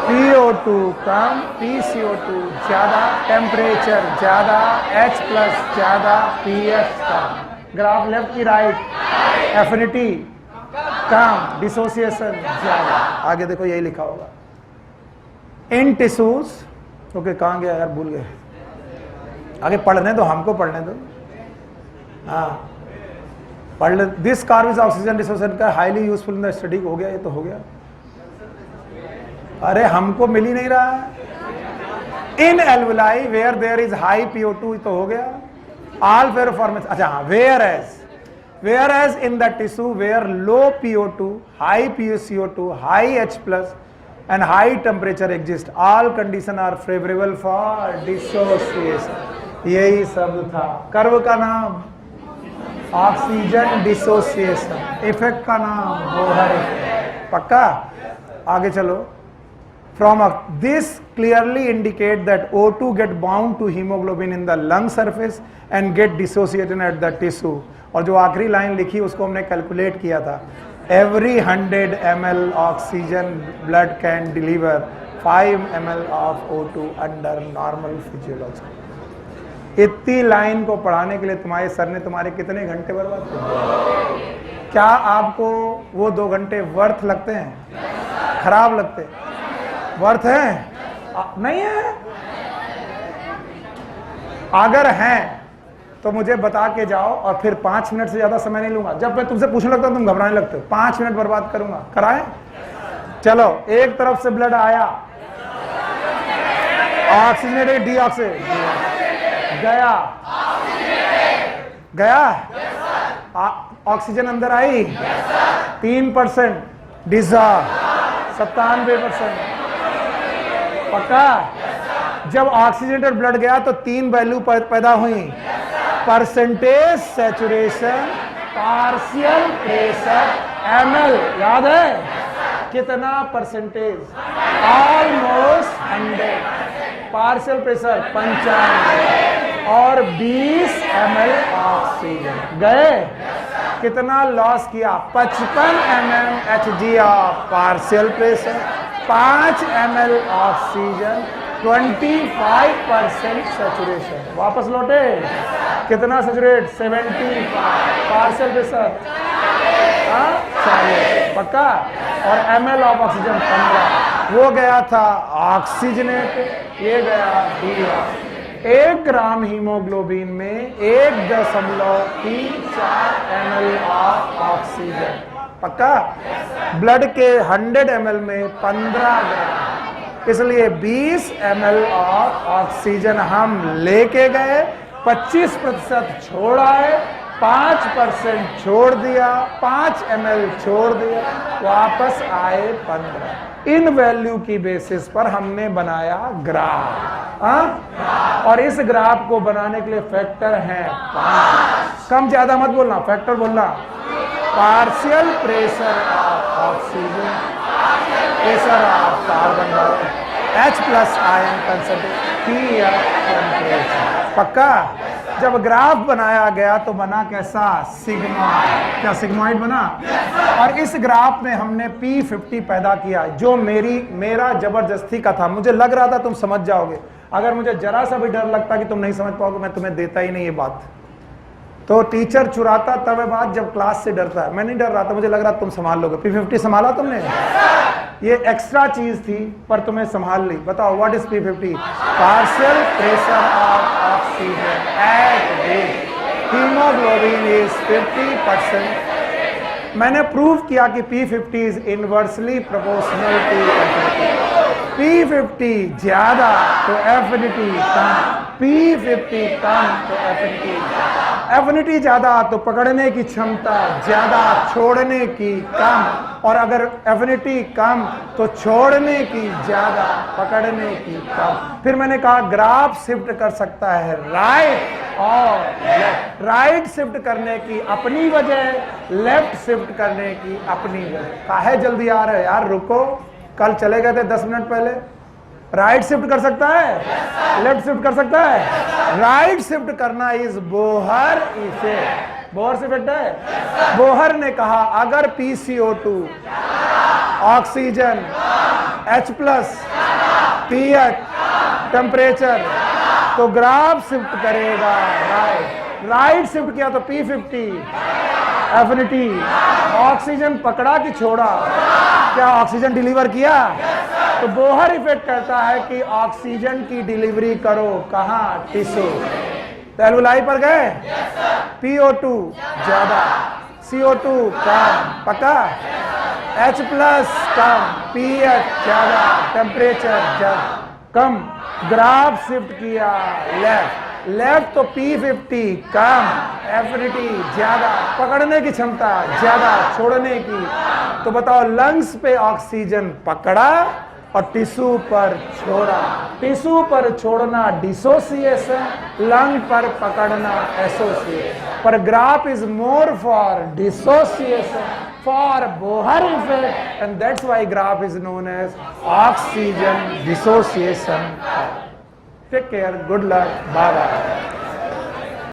PO2 कम, PCO2 ज्यादा, टेम्परेचर ज्यादा, H प्लस ज्यादा, pH कम। ग्राफ लेफ्ट की राइट, एफिनिटी कम, डिसोसिएशन ज्यादा। आगे देखो यही लिखा होगा, इन टिश्यूज, ओके कहाँ गया यार, भूल गए, आगे पढ़ने दो, हमको पढ़ने दो, हाँ पढ़ ले। This curve is oxygen dissociation का highly useful in the study. हो गया, ये तो हो गया, अरे हमको मिल ही नहीं रहा है, in alveoli where there is high PO2 तो हो गया, ऑल फेरोफॉर्मेशन। अच्छा हाँ, whereas in the tissue where low PO2, high PaCO2, high H+ and high temperature exist, all condition are favorable for dissociation। यही सब था। Curve का नाम ऑक्सीजन डिसोसिएशन, इफेक्ट का नाम बोहर इफेक्ट। पक्का? आगे चलो। From this clearly indicate that O2 get bound to hemoglobin in the lung surface and get dissociated at the tissue। और जो आखिरी लाइन लिखी उसको हमने कैलकुलेट किया था। Every 100 ml oxygen blood can deliver 5 ml of O2 under normal physiology। इतनी line को पढ़ाने के लिए तुम्हारे सर ने तुम्हारे कितने घंटे बर्बाद किए? क्या आपको वो 2 घंटे वर्थ लगते हैं? खराब लगते? वर्थ है? नहीं है? अगर हैं तो मुझे बता के जाओ और फिर 5 मिनट से ज्यादा समय नहीं लूंगा। जब मैं तुमसे पूछने लगता हूं तुम घबराने लगते हो। 5 मिनट बर्बाद करूंगा, कराएं? चलो, एक तरफ से ब्लड आया, ऑक्सीजनेटेड, डीऑक्सीजनेटेड, गया, ऑक्सीजन अंदर आई, 3%, डिसॉल्व 97%। पक्का? जब ऑक्सीजनेटेड ब्लड गया तो 3 वैल्यू पैदा हुई, percentage saturation, partial pressure, ml। याद है कितना परसेंटेज? ऑलमोस्ट 100। पार्शियल प्रेशर 95 और 20 ml ऑक्सीजन गए। कितना लॉस किया? 55 mm Hg of partial pressure, 5 ml oxygen, 25% saturation. वापस लौटे, कितना सैचुरेट? 75। Partial pressure 40। पक्का? और ml ऑफ ऑक्सीजन 15। वो गया था ऑक्सीजनेट, ये गया डीऑक्सीजनेट। 1 ग्राम हीमोग्लोबिन में 1.34 ml ऑफ ऑक्सीजन। पक्का? ब्लड के 100 ml में 15 ग्राम, इसलिए 20 ml ऑफ ऑक्सीजन हम लेके गए, 25% छोड़ा है, 5% छोड़ दिया, 5 ml छोड़ दिया, वापस आए 15। इन वैल्यू की बेसिस पर हमने बनाया ग्राफ। और इस ग्राफ को बनाने के लिए फैक्टर हैं 5। कम ज्यादा मत बोलना, फैक्टर बोलना। Partial pressure of oxygen, pressure of carbon dioxide, H+ ion concentration, temperature. पक्का? जब ग्राफ बनाया गया तो बना कैसा? सिग्मा। क्या सिग्मॉइड बना? और इस ग्राफ में हमने P50 पैदा किया, जो मेरा जबरदस्ती का था। मुझे लग रहा था तुम समझ जाओगे। अगर मुझे जरा सा भी डर लगता कि तुम नहीं समझ पाओगे, मैं तुम्हें देता ही नहीं ये बात। तो टीचर चुराता तब है बात जब क्लास से डरता है। मैं नहीं डर रहा था, मुझे लग रहा तुम संभाल लोगे। P50 संभाला तुमने? ये एक्स्ट्रा चीज थी पर तुम्हें संभाल ली। बताओ what is P50? Partial pressure of oxygen at wait. Haemoglobin is 50%। मैंने प्रूव किया कि P50 is inversely proportional to affinity. P50 ज्यादा तो एफिनिटी कम, P50 कम तो एफिनिटी। एफिनिटी ज्यादा तो पकड़ने की क्षमता ज्यादा, छोड़ने की कम। और अगर एफिनिटी कम तो छोड़ने की ज्यादा, पकड़ने की कम। फिर मैंने कहा ग्राफ शिफ्ट कर सकता है राइट और लेफ्ट। राइट शिफ्ट करने की अपनी वजह, लेफ्ट शिफ्ट करने की अपनी वजह। काहे जल्दी आ रहे यार? रुको, कल चले गए थे 10 मिनट पहले। राइट शिफ्ट कर सकता है, लेफ्ट शिफ्ट कर सकता है। राइट शिफ्ट करना is Bohr effect. Bohr effect है। बोहर ने कहा अगर PCO2, oxygen, H+, pH, temperature, तो ग्राफ शिफ्ट करेगा राइट। राइट शिफ्ट किया तो P50 एफिनिटी। ऑक्सीजन पकड़ा कि छोड़ा? क्या ऑक्सीजन डिलीवर किया? तो बोहर इफेक्ट कहता है कि ऑक्सीजन की डिलीवरी करो कहां? टिश्यू। तो एल्वुलाई पर गए, PO2 ज्यादा, CO2 कम। पक्का? H+ कम, pH ज्यादा, टेम्परेचर कम। ग्राफ शिफ्ट किया लेफ्ट, लेफ्ट तो P50 कम, एफिनिटी ज्यादा, पकड़ने की क्षमता ज्यादा, छोड़ने की। तो बताओ लंग्स पे ऑक्सीजन पकड़ा और टिश्यू पर छोड़ा। टिश्यू पर छोड़ना डिसोसिएशन, लंग पर पकड़ना एसोसिएशन। पर graph is more for dissociation, for Bohr effect, and that's why graph is known as oxygen dissociation. Take care, good luck, bye bye.